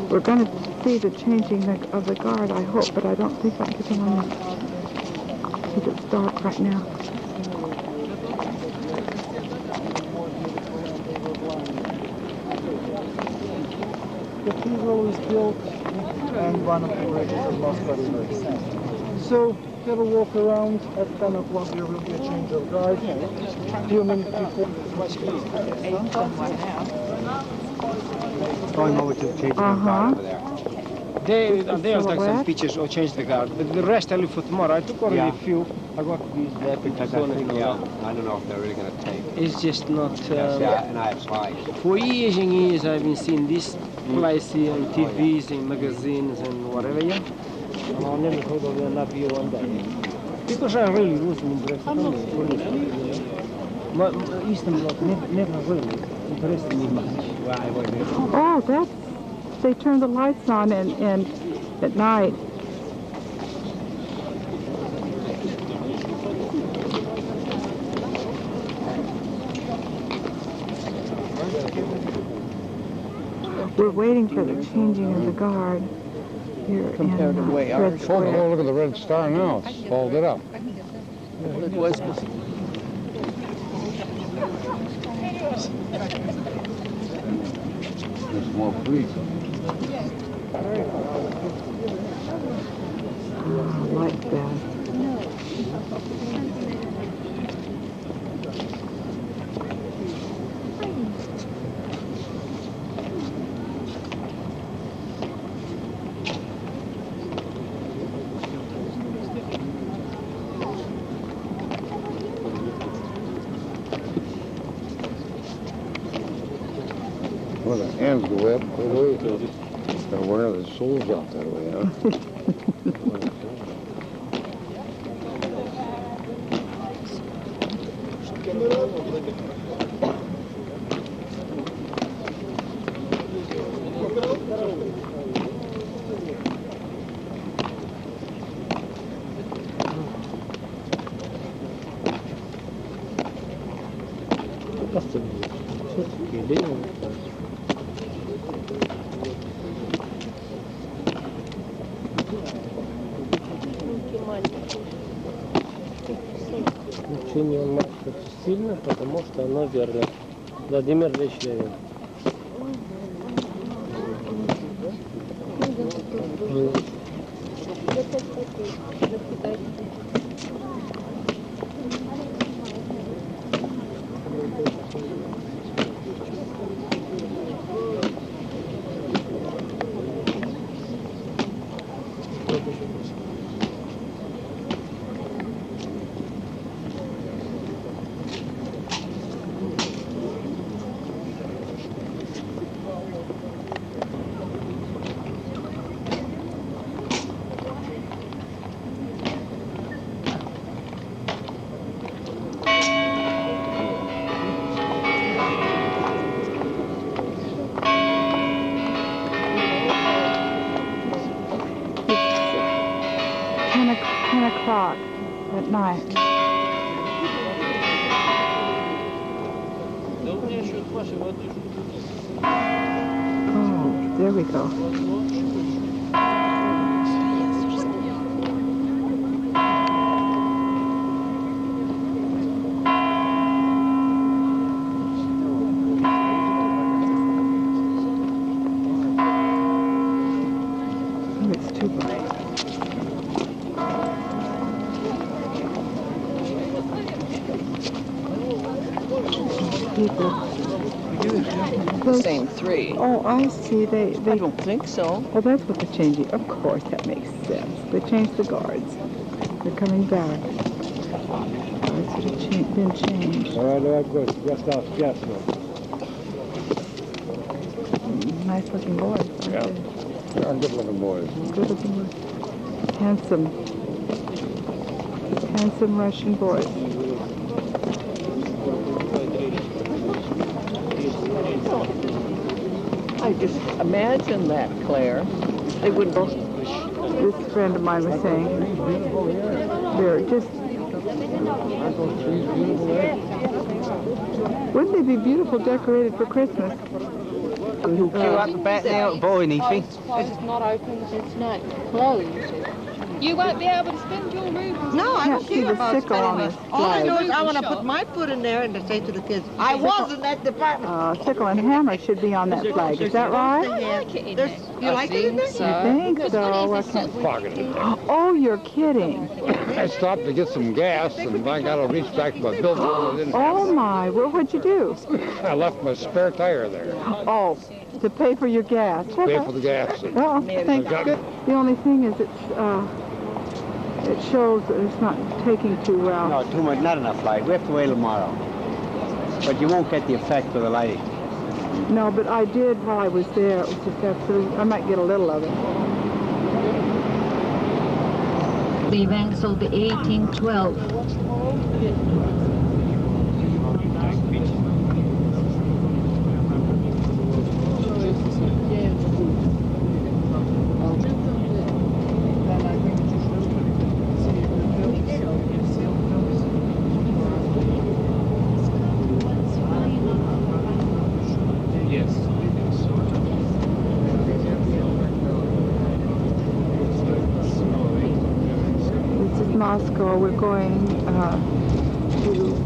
We're going to see the changing of the guard, I hope, but I don't think I can get them on because it's dark right now. The cathedral was built and one of the bridges of Moscow River. So, have a walk around. At 10 o'clock there will be a change of guard. A few minutes before. Going over to change the guard over there. They have like some pictures or change the guard, but the rest I leave for tomorrow. I took already a few. I got these there because I don't know if they're really going to take. It's just not. And I have spies. For years and years I've been seeing this place here on TVs, in magazines and whatever, yeah. And I never thought of not be one day. Because I really wasn't interested in it. But Eastern Bloc never really interested me much. Oh, that's... They turn the lights on and at night. We're waiting for the changing of the guard here Compared to in way Red ours. Square. Oh, look at the red star now. It's folded up. It was. There's more free. I like that. Well, the hands go up all the way to where the soles out that way, huh? Учение он мать сильно, потому что оно верно. Владимир Ильич Ленин. At night. Oh, there we go. Oh, it's too bright. People. The same three. Oh, I see. They I don't think so. Oh, that's what they're changing. Of course, that makes sense. They changed the guards. They're coming back. That's what had been changed. Nice looking boys. Yeah. They're good looking boys. Good looking boys. Handsome. Handsome Russian boys. I just imagine that, Claire. They would both. This friend of mine was saying they're just. Wouldn't they be beautiful decorated for Christmas? You up the back now, boy, anything? It's not open, it's not closed. You won't be able to spend your rubles. No, I Can't don't see care the about sickle on spending this it. All I know is I want to Shop. put my foot in there and to say to the kids, I was in that department. Sickle and hammer should be on that flag. Is that right? You like it in there? I think so. I can't. Oh, you're kidding. I stopped to get some gas, and I got to reach back to my billfold. Oh my, well, what'd you do? I left my spare tire there. Oh, to pay for your gas. Pay for the gas. Well, thank good. The only thing is it shows that it's not taking too well. No, too much, not enough light. We have to wait tomorrow. But you won't get the effect of the lighting. No, but I did while I was there. It was just absolutely, I might get a little of it. The events of the 1812. Moscow. We're going to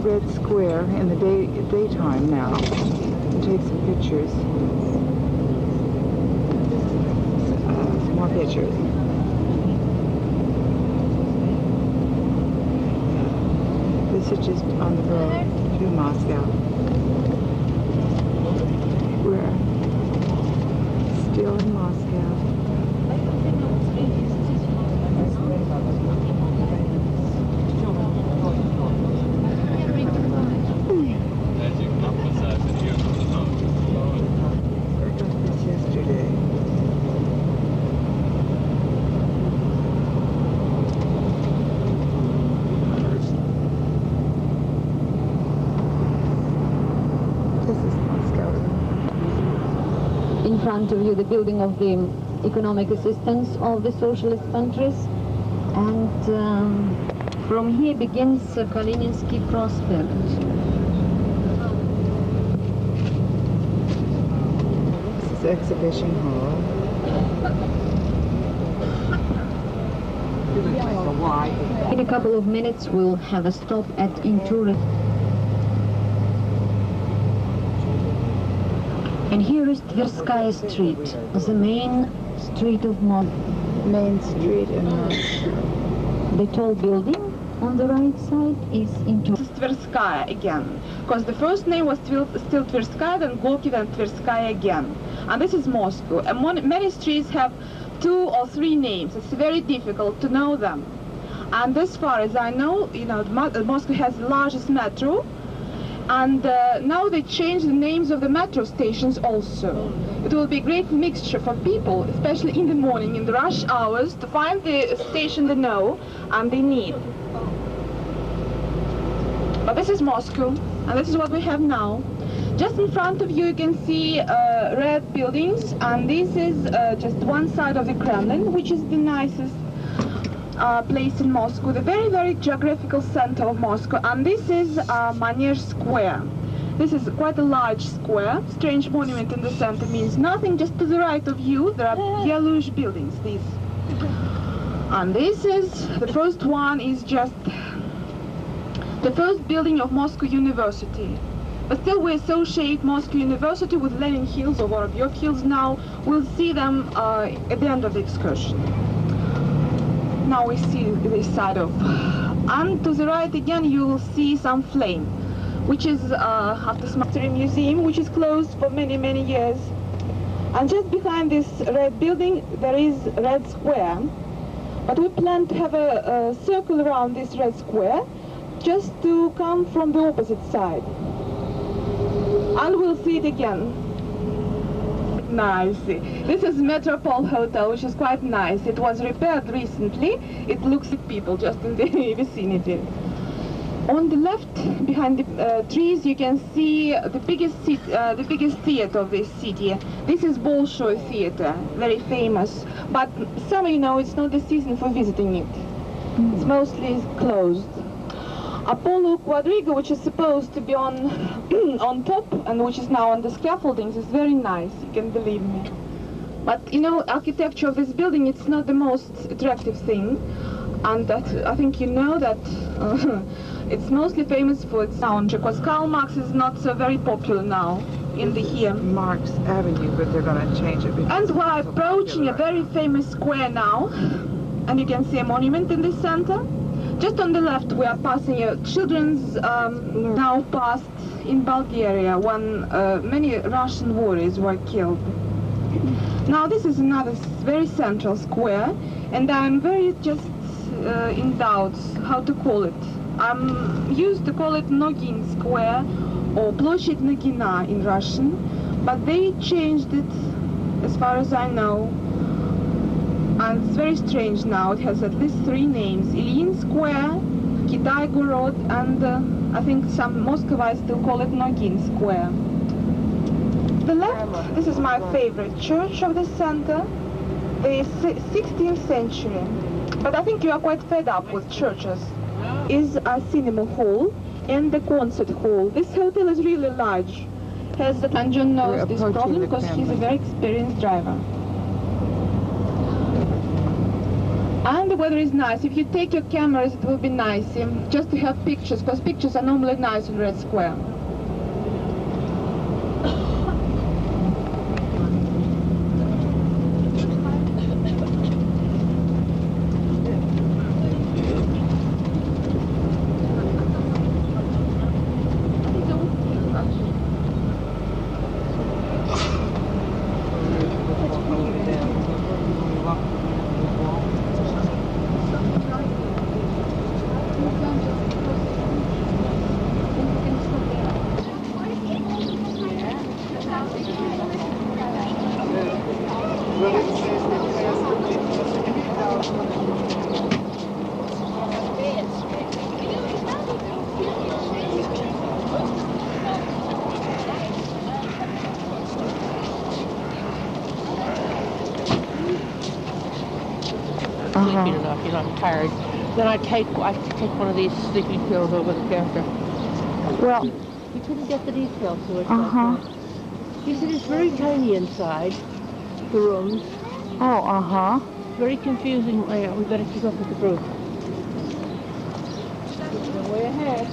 Red Square in the daytime now and take some pictures. Some more pictures. This is just on the road to Moscow. We're still in Moscow. In front of you, the building of the economic assistance of the socialist countries, and from here begins Kalininsky Prospect. This is Exhibition Hall. In a couple of minutes, we'll have a stop at Intura. And here is Tverskaya Street, the main street of Moscow. Main street in Moscow. The tall building on the right side is Intura. This is Tverskaya again, because the first name was still Tverskaya, then Gorky, then Tverskaya again. And this is Moscow. And many streets have 2 or 3 names. It's very difficult to know them. And as far as I know, Moscow has the largest metro. And now they change the names of the metro stations also. It will be a great mixture for people, especially in the morning, in the rush hours, to find the station they know and they need. But this is Moscow, and this is what we have now. Just in front of you, you can see red buildings, and this is just one side of the Kremlin, which is the nicest place in Moscow, the very, very geographical center of Moscow. And this is Manege Square. This is quite a large square. Strange monument in the center means nothing. Just to the right of you, there are yellowish buildings, these. And this is, the first one is just the first building of Moscow University. But still we associate Moscow University with Lenin Hills or Vorobyov Hills now. We'll see them at the end of the excursion. Now we see this side of. And to the right again you will see some flame, which is after Smolensk Museum, which is closed for many, many years. And just behind this red building there is Red Square. But we plan to have a circle around this Red Square just to come from the opposite side. And we'll see it again. Nice. This is Metropole Hotel, which is quite nice. It was repaired recently. It looks like people just in the vicinity. On the left, behind the trees, you can see the biggest theater of this city. This is Bolshoi Theater, very famous. But some of you know it's not the season for visiting it. It's mostly closed. Apollo Quadriga, which is supposed to be on on top and which is now on the scaffoldings, is very nice, you can believe me. But architecture of this building, it's not the most attractive thing, and that I think you know that it's mostly famous for its sound, because Karl Marx is not so very popular now in the here. Marx Avenue, but they're going to change it. And we're approaching a very famous square now, and you can see a monument in the center. Just on the left we are passing a children's now passed in Bulgaria when many Russian warriors were killed. Now this is another very central square, and I'm very just in doubt how to call it. I'm used to call it Nogin Square or Ploshchad Nogina in Russian, but they changed it as far as I know. And it's very strange now. It has at least 3 names: Ilyin Square, Kitai Gorod, and I think some Muscovites still call it Nogin Square. The left, this is my favorite church of the center, the 16th century. But I think you are quite fed up with churches. Is a cinema hall and the concert hall. This hotel is really large. And John knows this problem because he's a very experienced driver. And the weather is nice. If you take your cameras, it will be nice just to have pictures, because pictures are normally nice in Red Square. Sleeping enough, I'm tired. Then I take one of these sleeping pills over the counter. Well, we couldn't get the details to it. She said it's very tiny inside the rooms. Oh, very confusing. Yeah, we better keep up with the group. way ahead.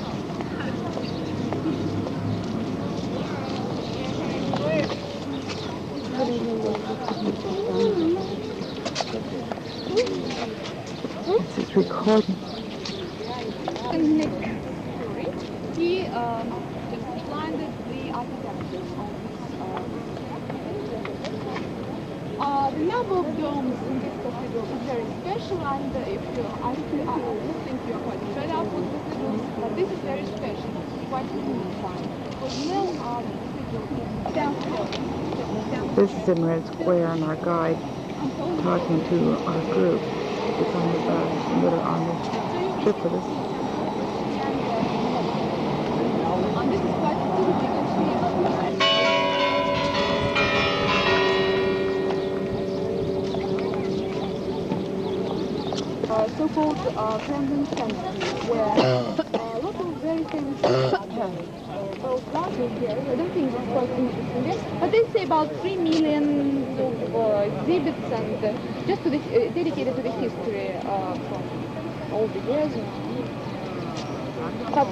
This is recording. He just blinded the architecture of this. The number of domes in this cathedral is very special, and if you, I think you are quite fed up with cathedrals, but this is very special. It's quite a unique one. Because no other cathedral downstairs. This is in Red Square, and our guide talking to our group that's on the that are on this trip with us. And this is quite a so-called Kremlin Center, where a lot of very famous both large and here. I don't think it's quite interesting there, but they say about 3 million exhibits and just to the, dedicated to the history from all the years. But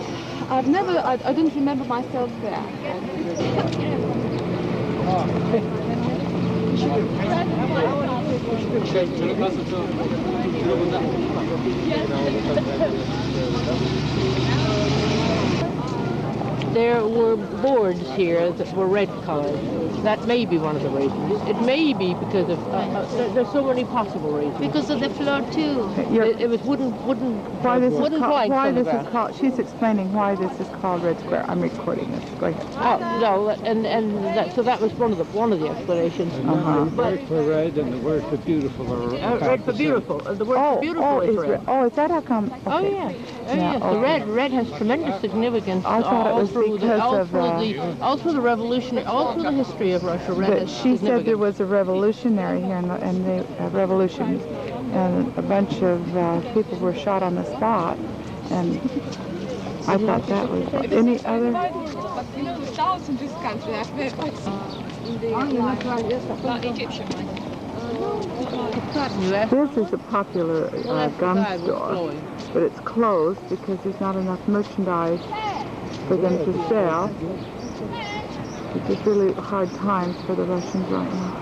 I've never, I don't remember myself there. There were boards here that were red colored. That may be one of the reasons. It may be because of, there's so many possible reasons. Because of the floor too. It was wooden Why this is wooden called, planks why on the this is ground. called, she's explaining why this is called Red Square. I'm recording this. Go ahead. Oh, no, and so that was one of the explanations. The word for red and the word for beautiful are red for beautiful. The word for beautiful is red. Oh, is that how come? Okay. Oh yeah. Oh Yeah, yes. okay. The red has tremendous significance. I thought it was all through the revolutionary, all through the history of Russia. Red But has she said there significance. was a revolutionary here, and the revolution, and a bunch of people were shot on the spot, and I thought that was any other. But you know, the South in this country, I've heard Egyptian. This is a popular gun store, but it's closed because there's not enough merchandise for them to sell. It's just really hard times for the Russians right now.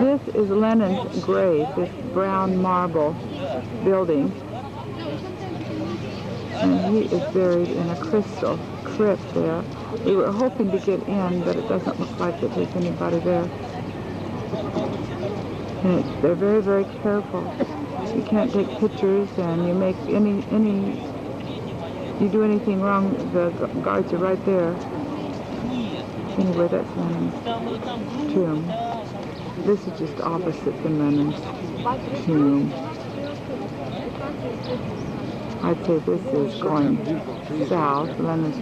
This is Lenin's grave, this brown marble building. And he is buried in a crystal crypt there. We were hoping to get in, but it doesn't look like that there's anybody there. And they're very, very careful. You can't take pictures, and you make you do anything wrong, the guards are right there. Anyway, that's Lenin's tomb. This is just opposite the Lenin's tomb. I'd say this is going south. Lenin's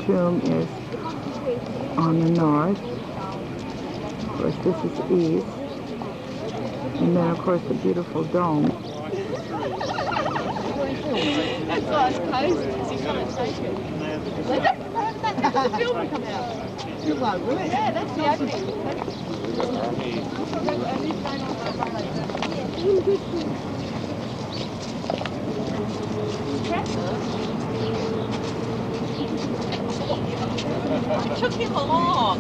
tomb is on the north. Of course, this is east. And then, of course, the beautiful dome. That's why it's closed. You can't take it. The film will come out. Yeah, that's the acting. It took him along.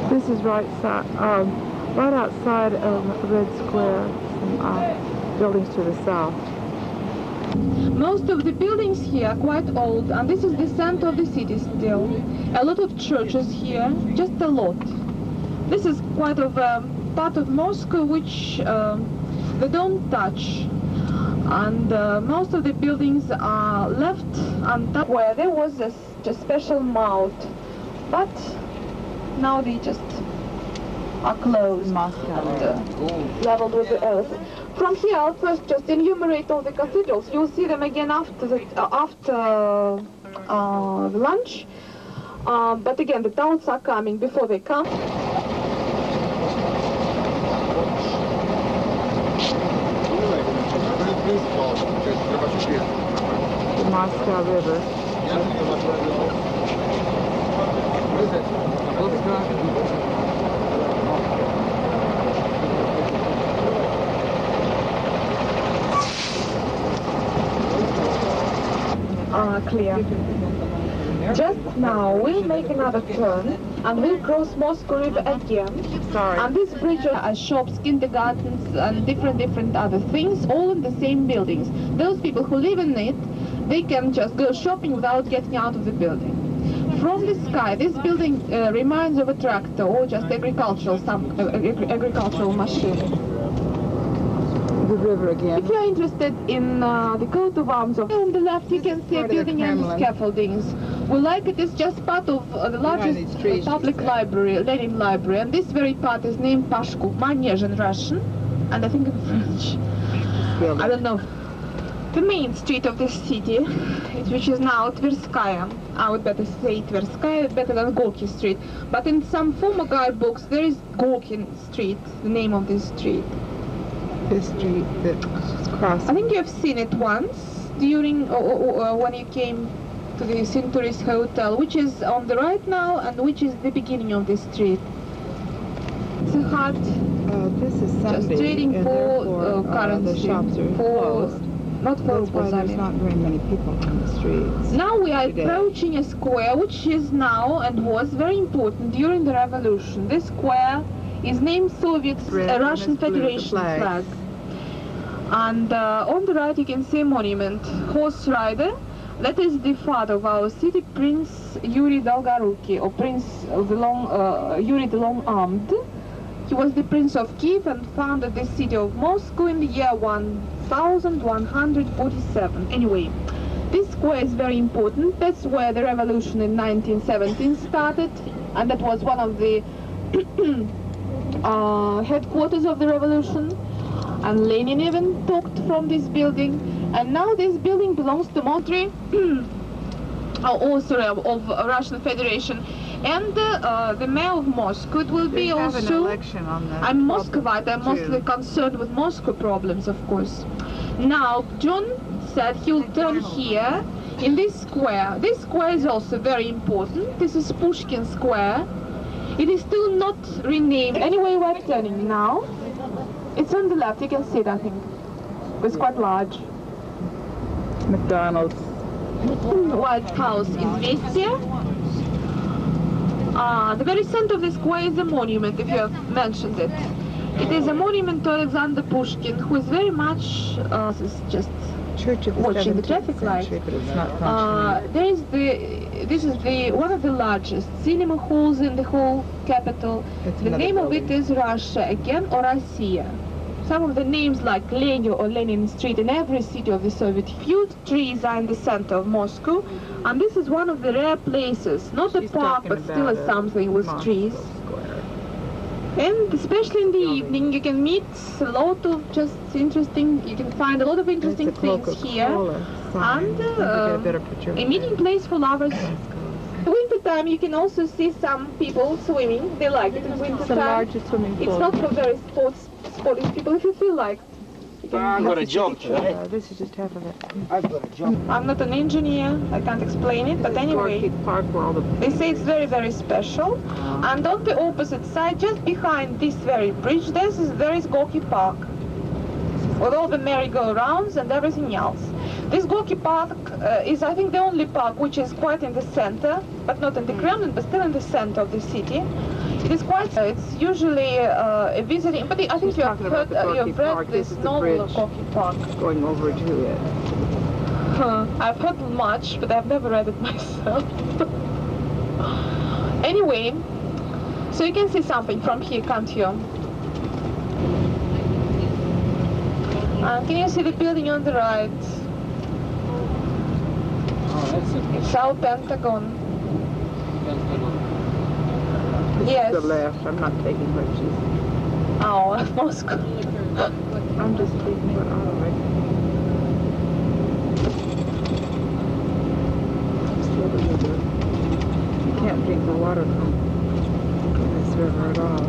This is right outside of Red Square, some buildings to the south. Most of the buildings here are quite old, and this is the center of the city still. A lot of churches here, just a lot. This is quite of a part of Moscow which they don't touch. And most of the buildings are left untouched, where there was a special moat. But now they just are closed and leveled with the earth. From here, I'll first just enumerate all the cathedrals. You'll see them again after lunch. But again, the doubts are coming before they come. The Moscow River. Clear. Just now we'll make another turn and we'll cross Moscow River again. Sorry. And this bridge are shops, kindergartens and different other things, all in the same buildings. Those people who live in it, they can just go shopping without getting out of the building. From the sky, this building reminds of a tractor or just agricultural machine. The river again. If you're interested in the coat of arms of on the left, you can see a building and scaffoldings. We like it is just part of the largest public library, Lenin Library, and this very part is named Pashku, Manege in Russian, and I think in French. I don't know. The main street of this city, which is now Tverskaya. I would better say Tverskaya, better than Gorky Street. But in some former guidebooks, there is Gorky Street, the name of this street. This street that's crossed. I think you have seen it once during when you came to the Centuries Hotel, which is on the right now and which is the beginning of this street. It's a hut. This is Sunday, just trading for currency. The shops are closed. Not for That's why there's not very many people on the streets. Now we are approaching a square which is now and was very important during the revolution. This square is named Soviet Russian Federation flag. And on the right you can see a monument, horse rider. That is the father of our city, Prince Yuri Dolgoruki, or Prince of the Yuri the Long-Armed. He was the Prince of Kiev and founded the city of Moscow in the year 1147. Anyway, this square is very important. That's where the revolution in 1917 started, and that was one of the headquarters of the revolution. And Lenin even talked from this building. And now this building belongs to Montre, also of Russian Federation. And the mayor of Moscow, it will be also... Have an election on the I'm Muscovite, I'm mostly concerned with Moscow problems, of course. Now, John said he'll turn here in this square. This square is also very important. This is Pushkin Square. It is still not renamed. Anyway, we're turning now. It's on the left, you can see it, I think. It's quite large. McDonald's. White House is Vestia. The very center of the square is a monument, if you have mentioned it. It is a monument to Alexander Pushkin, who is very much just Church of the watching the traffic lights. But it's not this is one of the largest cinema halls in the whole capital. The name of it is Russia again, or Россия. Some of the names like Lenin or Lenin Street in every city of the Soviet. Few trees are in the center of Moscow, and this is one of the rare places, not a park, but still a something with trees. And especially in the evening, you can meet a lot of just interesting, you can find a lot of interesting things here. And a meeting place for lovers. In winter time, you can also see some people swimming. They like it in winter time. largest swimming pool. It's not for very sporty people. If you feel like, I'm gonna jump today. This is just half of it. I've got to jump. I'm not an engineer. I can't explain it. But anyway, they say it's very, very special. And on the opposite side, just behind this very bridge, there is Gorky Park, with all the merry-go-rounds and everything else. This Gorky Park is, I think, the only park which is quite in the center, but not in the Kremlin, but still in the center of the city. It is quite, it's usually a visiting, but I think you have read this novel, Gorky Park. Going over to it. I've heard much, but I've never read it myself. Anyway, so you can see something from here, can't you? Can you see the building on the right? Oh, that's it. It's our Pentagon. Yes. The left. I'm not taking pictures. Oh, Moscow. I'm just taking it out of it. You can't drink the water from this river at all.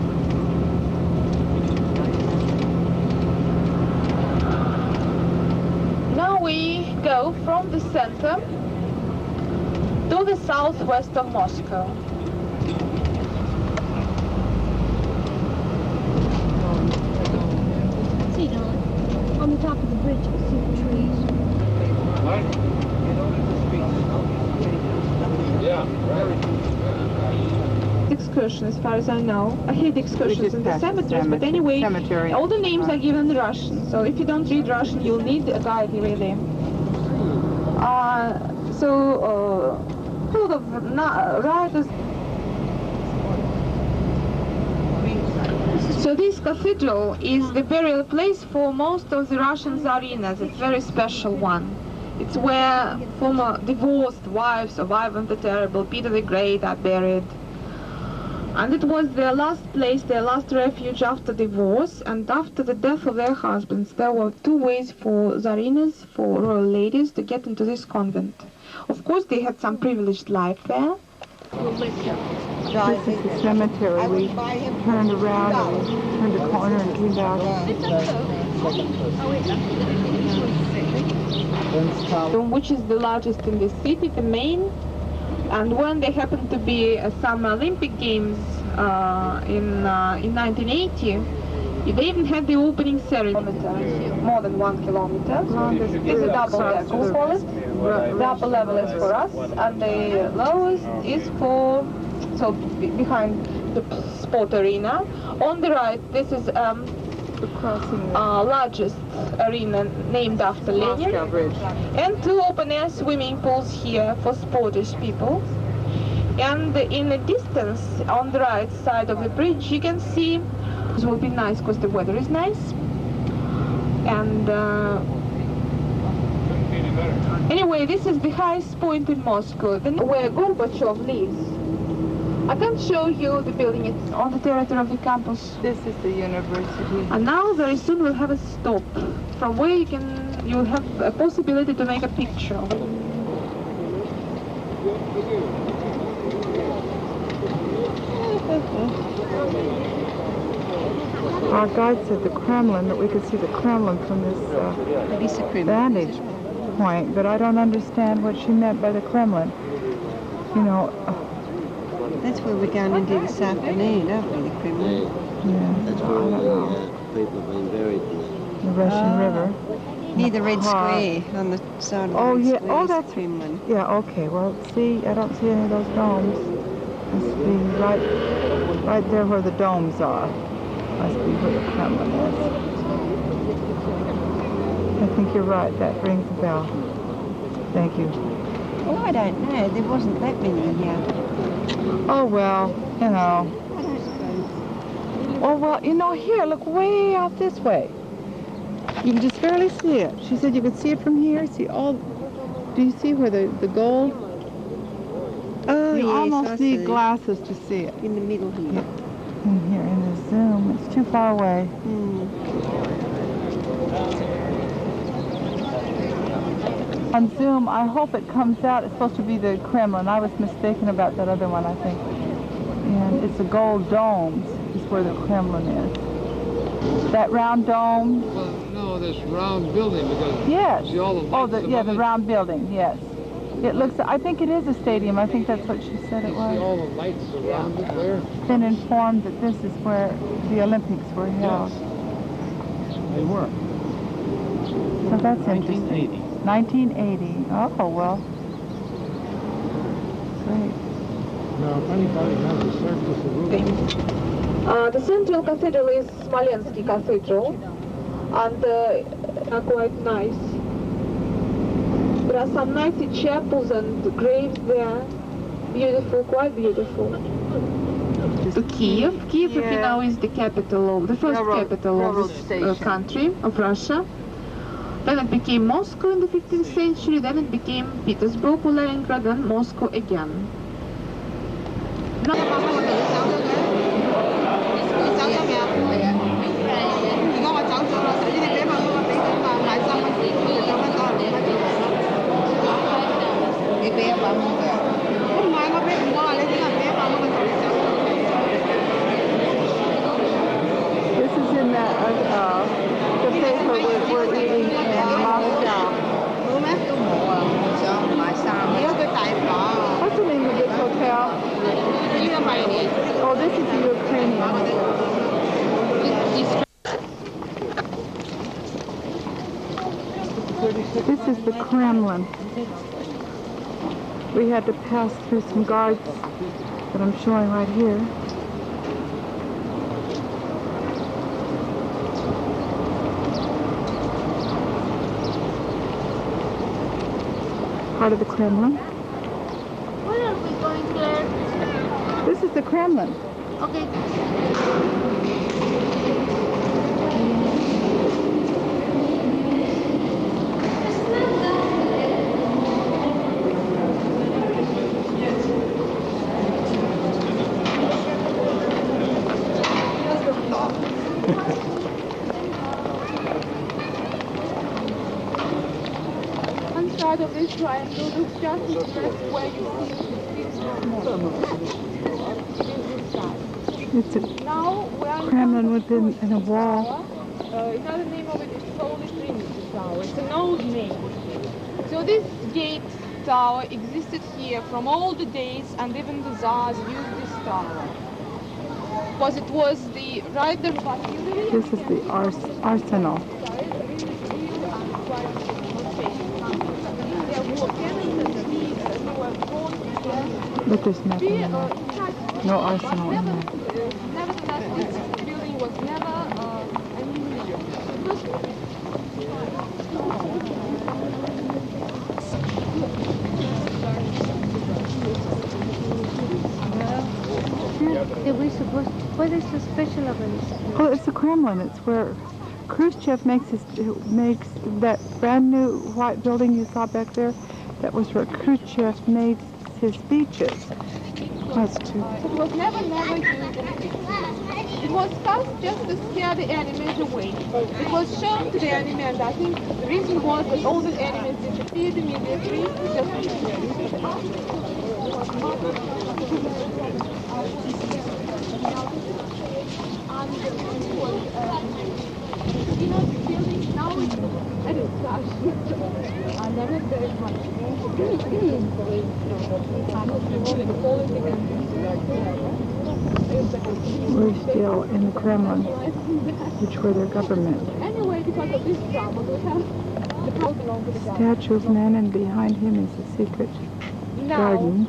Now we go flow from the center to the southwest of Moscow. See, Don, on the top of the bridge, you see the trees. Excursion, as far as I know. I hate excursions in the cemeteries, but anyway, all the names are given in Russian. So if you don't read Russian, you'll need a guide really. Full of writers. So this cathedral is the burial place for most of the Russian Tsarinas. It's a very special one. It's where former divorced wives of Ivan the Terrible, Peter the Great are buried. And it was their last place, their last refuge after divorce, and after the death of their husbands. There were two ways for Tsarinas, for royal ladies, to get into this convent. Of course, they had some privileged life there. This is the cemetery. We turned around and turned a corner and came back. Which is the largest in the city, the main. And when there happened to be some Olympic Games in 1980, they even had the opening ceremony. More than 1 kilometer. This is a double level, we call it. The upper level is for us, and the lowest is for, so behind the sport arena. On the right, this is largest arena named after Lenin, and two open-air swimming pools here for sportish people. And in the distance, on the right side of the bridge, you can see, this will be nice because the weather is nice. And anyway, this is the highest point in Moscow, where Gorbachev lives. I can show you the building. It's on the territory of the campus. This is the university. And now very soon we'll have a stop from where you'll have a possibility to make a picture. Our guide said the Kremlin, that we could see the Kremlin from this vantage point, but I don't understand what she meant by the Kremlin. You know. That's where we're going to do this afternoon, aren't we, the Kremlin? Yeah, that's where people have been buried. The Russian River. Near the Red Square, on the side of the Red Square. Oh, that's Kremlin. Yeah, okay. Well, see, I don't see any of those domes. Must be right there where the domes are. Must be where the Kremlin is. I think you're right. That rings a bell. Thank you. Oh, I don't know. There wasn't that many here. Oh, well, you know. Oh, well, you know, here, look way out this way. You can just barely see it. She said you could see it from here. See all, do you see where the gold? Oh, you yes, almost need glasses to see it. In the middle here. Yeah. In here, in the zoom. It's too far away. On Zoom, I hope it comes out. It's supposed to be the Kremlin. I was mistaken about that other one, I think. And it's the gold domes is where the Kremlin is. That round dome. Well, no, this round building because yes. See all the lights the round building. Yes. It looks. I think it is a stadium. I think that's what she said it was. See all the lights around it there. Been informed that this is where the Olympics were held. Yes. They were. So that's interesting. 1980. Oh, well. Great. Now, if anybody has a surface of roof. The central cathedral is Smolensk Cathedral, and are quite nice. There are some nice chapels and graves there. Beautiful, quite beautiful. To Kiev. Kiev, if you know, is the capital of the first capital of this country, of Russia. Then it became Moscow in the 15th century, then it became Petersburg or Leningrad, then Moscow again. This is in the paper we're eating in Moscow. Oh, this is the Ukrainian. This is the Kremlin. We had to pass through some guards that I'm showing right here. Part of the Kremlin. Where are we going, Claire? This is the Kremlin. Okay. One side of this triangle looks just as left where you see It's a Kremlin within in a wall. Another name of it is Holy Trinity Tower. It's an old name. So this gate tower existed here from all the days, and even the Tsars used this tower. Because it was the rider artillery. This is the arsenal. But there's nothing in there. No arsenal in there. Nevertheless, this building was never a museum. What is so special about this? Well, it's the Kremlin. It's where Khrushchev makes that brand new white building you saw back there. That was where Khrushchev made his speeches. That's true. It was never used. It was first just to scare the enemies away. It was shown to the enemy, and I think the reason was that all the enemies disappeared immediately. You know, the building now is I don't touch. I never very much. We're still in the Kremlin, which were their government. Anyway, because of this drama, we have the broken over the Statue of Lenin, behind him is a secret garden.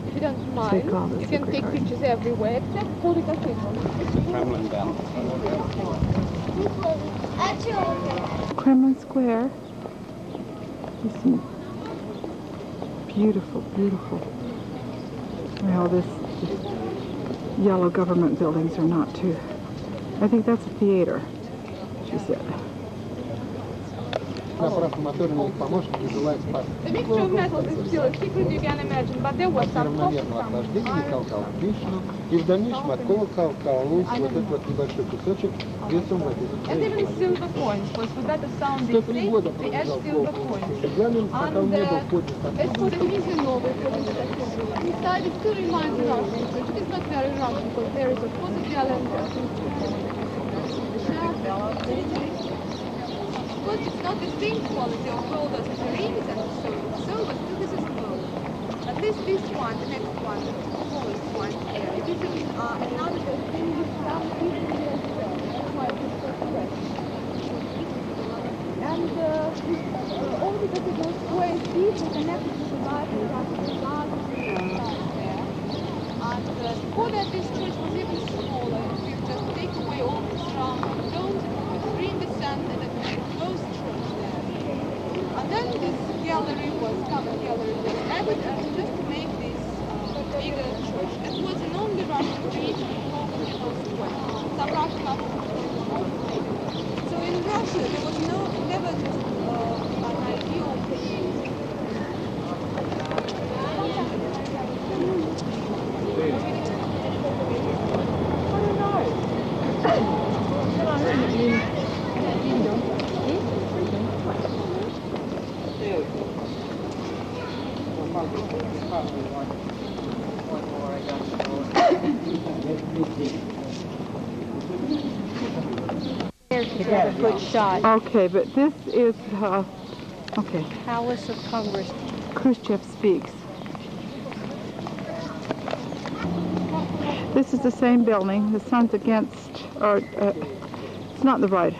If you don't mind, you can take pictures everywhere except for the cathedral. Kremlin Bell. Kremlin Square. There's some beautiful, beautiful. Well, this yellow government buildings are not too. I think that's a theater, she said. The mixture of metals is still a secret you can imagine, but there was some And even silver coins, was for better sound they say, they add silver coins. And as for the Mission Novel, inside it still reminds Russian, but it is not very Russian, because there is a photogel and but it's not the same quality of gold as the rings and so, but still this is gold. At least this one, the next one, the smallest one, it is another thing with some different that's why it is so fresh. And all because it was square deep and connected to the life of the garden there. And before that this church was even smaller. We just take away all the round stones, we screen the sand and then closed church there. And then this gallery was common gallery was added just to make this bigger church. It was an only Russian region some Russian So in Russia there was never just an ideal thing. Good shot. Okay, but this is, okay. Palace of Congress. Khrushchev speaks. This is the same building. The sun's against, or it's not the right.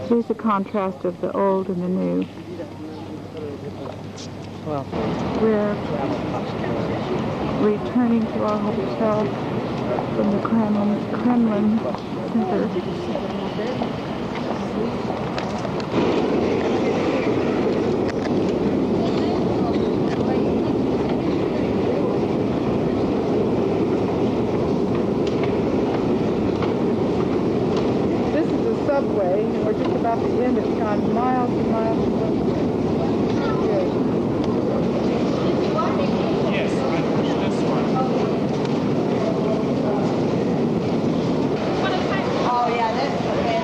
Here's the contrast of the old and the new. Well, we're returning to our hotel from the Kremlin Center. This is the subway, and we're just about to end. It's gone miles and miles and miles. Yes, I push this one. Oh, yeah, that's okay.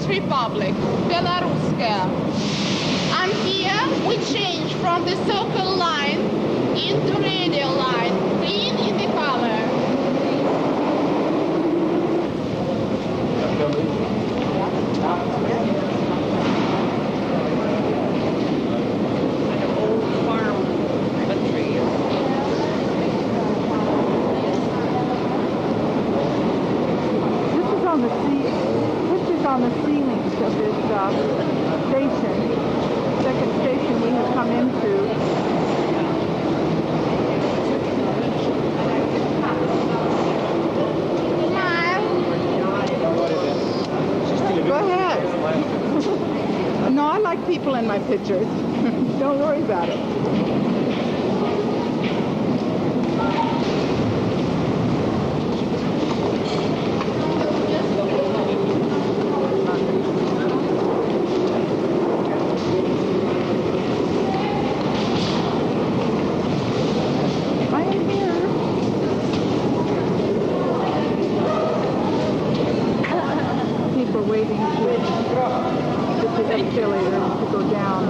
Republic, Belaruskaya. And here we change from the circle line into radial line, green in the color. On the ceilings of this station, second station we have come into. Go ahead. No, I like people in my pictures. Don't worry about it. waiting to get the escalator to go down.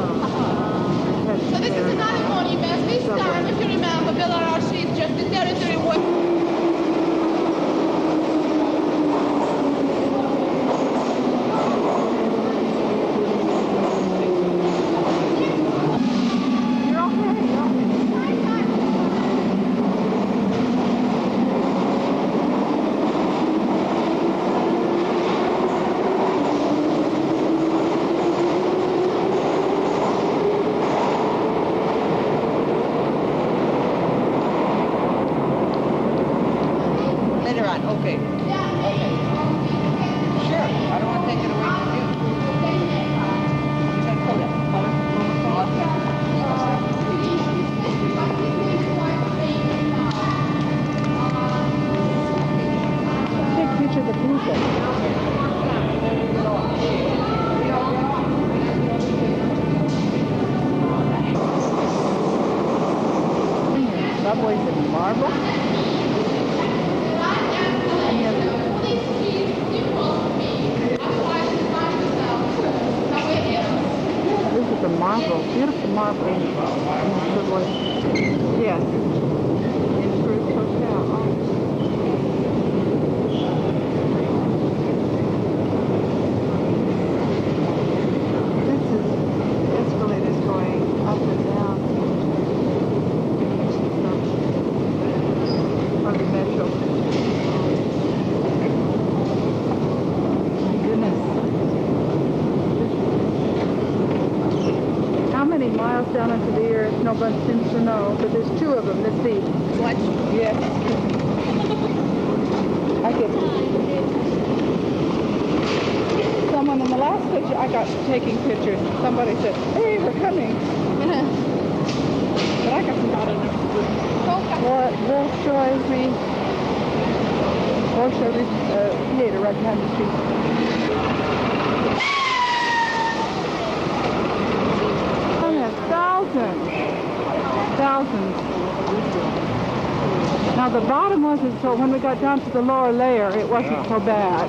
So this is another monument. This time, if you remember, Belarus is just the territory where... Okay. Okay. Sure. I don't want to take it away from you. Is that color? Take a picture of the bluefish. Subways in marble. This is a marble, beautiful marble. Yes. Improved hotel. This is escalators going up and down on the metro. My goodness. How many miles down into the earth? Nobody seems to know, but there's two of them. Let's see. What? Yes. I get someone in the last picture I got taking pictures. Somebody said, "Hey, we're coming." But I got some out of there. We'll show you theater right behind the street. Thousands. Now the bottom wasn't so, when we got down to the lower layer, it wasn't so bad.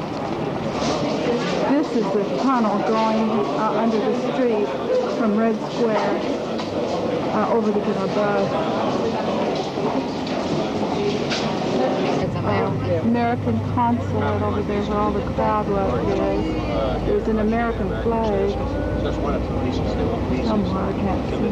This is the tunnel going under the street from Red Square over to get our bus. American consulate over there where all the crowd was. There's an American flag. Somewhere, I can't see it.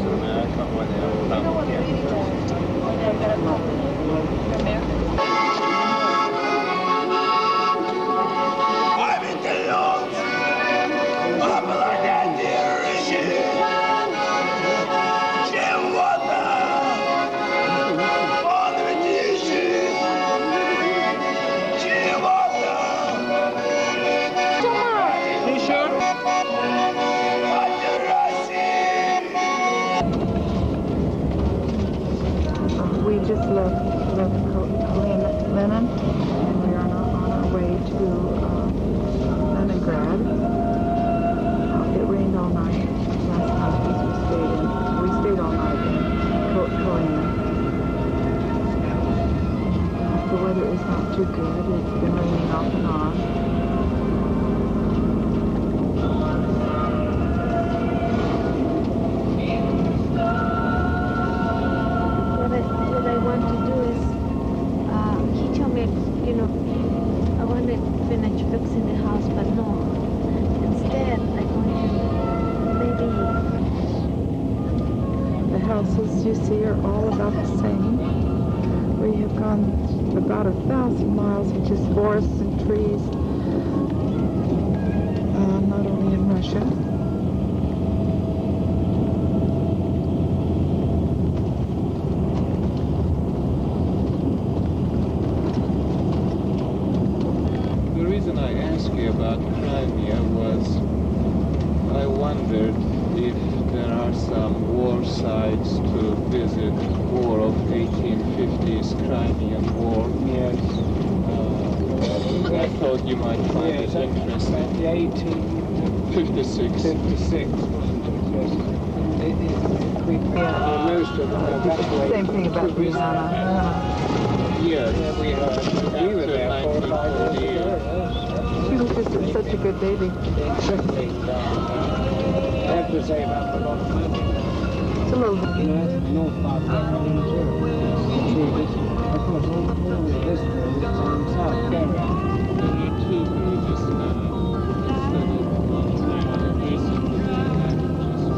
We just left Lenin, and we are now on our way to Leningrad. It rained all night last night as we stayed all night in Kremlin. The weather is not too good. It's been raining off and on. You see are all about the same. We have gone about 1,000 miles of just forests and trees, not only in Russia. The reason I asked you about Crimea was I wondered if there are some war sites to visit. War of 1850s Crimean War. Yes. I thought you might find it interesting. The 56. 56, wasn't it? Yes. Most of them evacuated. Same thing about Brianna. Yes, we were there for 5 years. She was just in such a good baby. Exactly. I have to say about a lot of money. It's a little. You know, that's the north part of Kremlin too. See, this, of course, all this road is on south area. There are two villages now.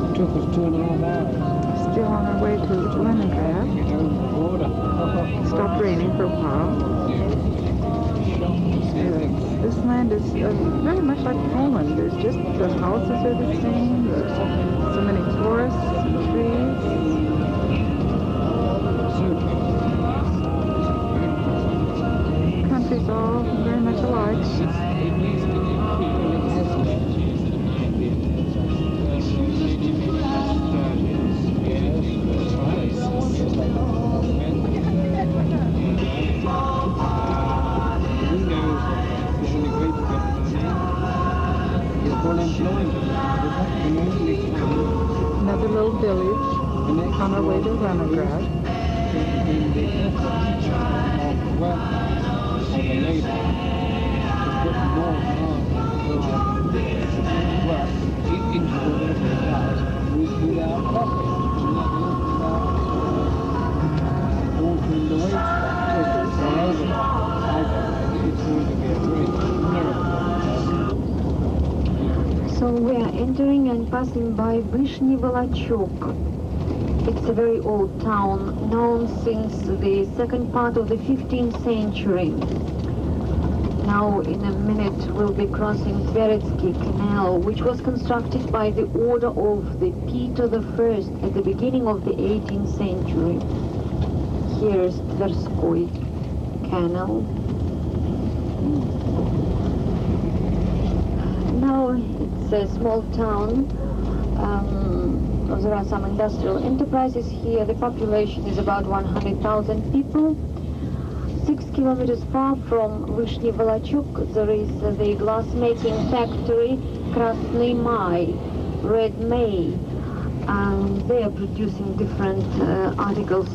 It took us 2.5 hours. Still on our way to Leningrad. Get over the border. Stopped raining for a while. This land is very much like Poland. There's just the houses are the same. There's so many forests and trees. Countries all very much alike. Another little village on our way to Leningrad. So we are entering and passing by Vyshny Volachok. It's a very old town, known since the second part of the 15th century. Now, in a minute, we'll be crossing Tveretsky Canal, which was constructed by the order of the Peter I at the beginning of the 18th century. Here's Tverskoy Canal. Now, it's a small town. There are some industrial enterprises here. The population is about 100,000 people. 6 kilometers far from Vyshny Volachok, there is the glass-making factory Krasny Mai, Red May. And they are producing different articles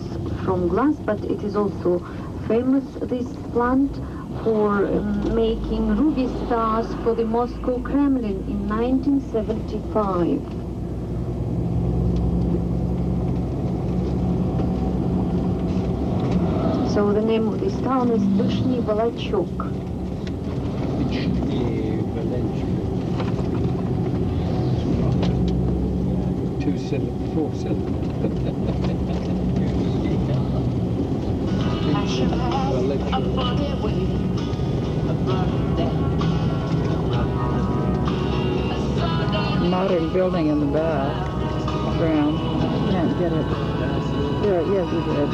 from glass, but it is also famous, this plant, for making ruby stars for the Moscow Kremlin in 1975. So the name of this town is Vyshny Volachok. Vyshny Volachok. 2747. Modern building in the background. Can't get it. There, yes, you did.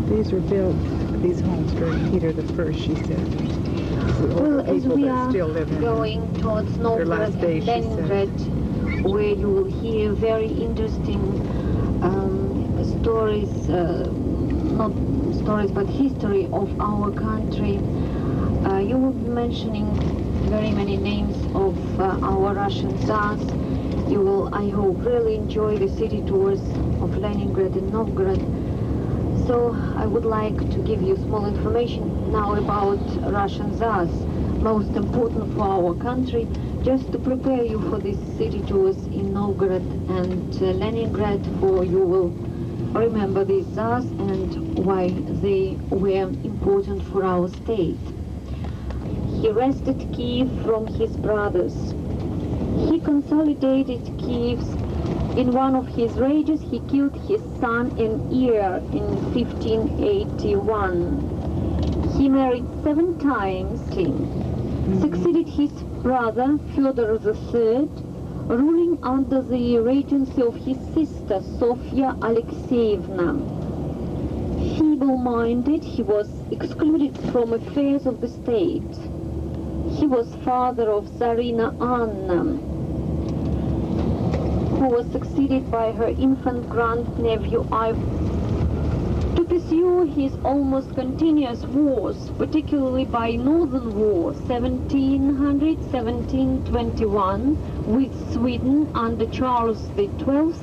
These were built, these homes during Peter I, she said. Well, as we are still going towards Novgorod and Leningrad, where you will hear very interesting stories, not stories, but history of our country. You will be mentioning very many names of our Russian Tsars. You will, I hope, really enjoy the city tours of Leningrad and Novgorod. So I would like to give you small information now about Russian Tsars, most important for our country, just to prepare you for these city tours in Novgorod and Leningrad, for you will remember these Tsars and why they were important for our state. He wrested Kiev from his brothers. He consolidated Kiev. In one of his rages, he killed his son and heir in 1581. He married 7 times, succeeded his brother Fyodor III, ruling under the regency of his sister Sofia Alexeyevna. Feeble-minded, he was excluded from affairs of the state. He was father of Tsarina Anna, who was succeeded by her infant grandnephew Ivan. To pursue his almost continuous wars, particularly by Northern War 1700-1721 with Sweden under Charles XII,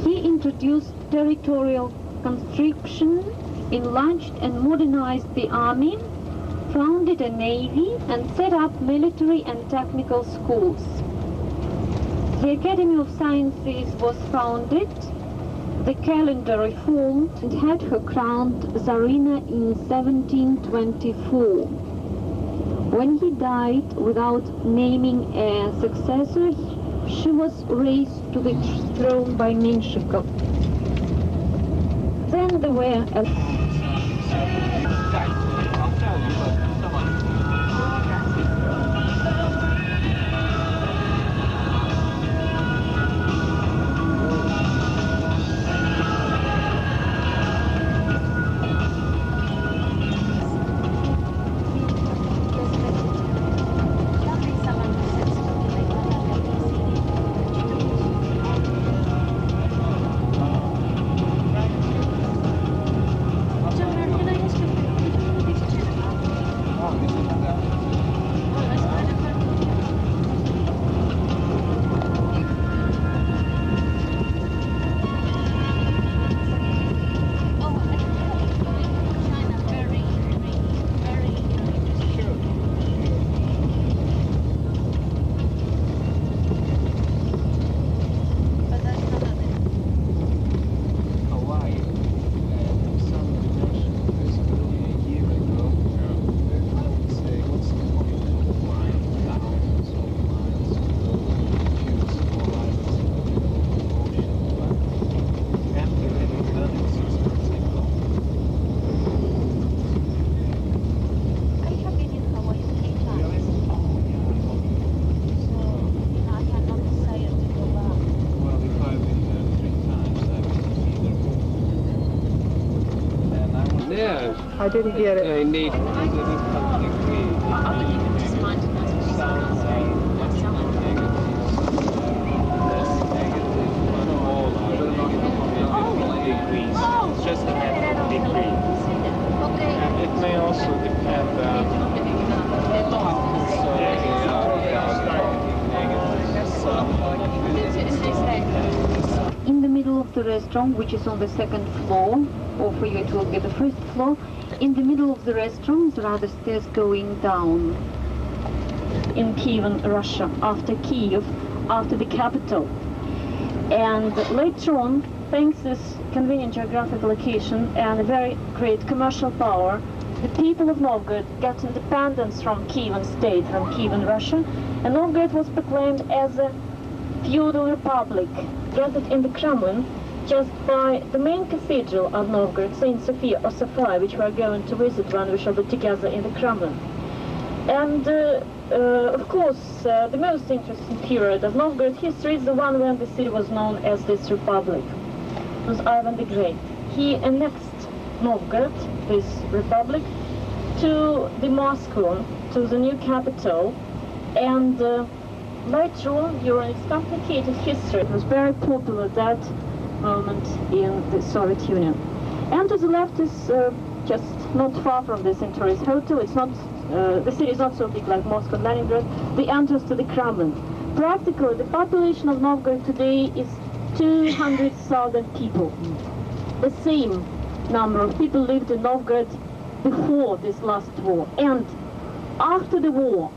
he introduced territorial conscription enlarged and modernized the army, founded a navy, and set up military and technical schools. The Academy of Sciences was founded, the calendar reformed, and had her crowned Tsarina in 1724. When he died without naming a successor, she was raised to the throne by Menshikov. Then there were I didn't get it. I need It's just a matter of degree. And it may also depend in the middle of the restaurant, which is on the second floor, or for you it will be the first floor. In the middle of the restaurant, there are the stairs going down in Kiev, Russia, after Kiev, after the capital. And later on, thanks to this convenient geographic location and a very great commercial power, the people of Novgorod got independence from Kievan state, from Kievan, Russia, and Novgorod was proclaimed as a feudal republic, gathered in the Kremlin, just by the main cathedral of Novgorod, Saint Sophia or Sophia, which we are going to visit when we shall be together in the Kremlin. And of course, the most interesting period of Novgorod history is the one when the city was known as this republic. It was Ivan the Great. He annexed Novgorod, this republic, to the Moscow, to the new capital, and later on, during its complicated history, it was very popular that moment in the Soviet Union. And to the left is just not far from this tourist hotel. It's not, the city is not so big like Moscow and Leningrad, the entrance to the Kremlin. Practically, the population of Novgorod today is 200,000 people. The same number of people lived in Novgorod before this last war. And after the war,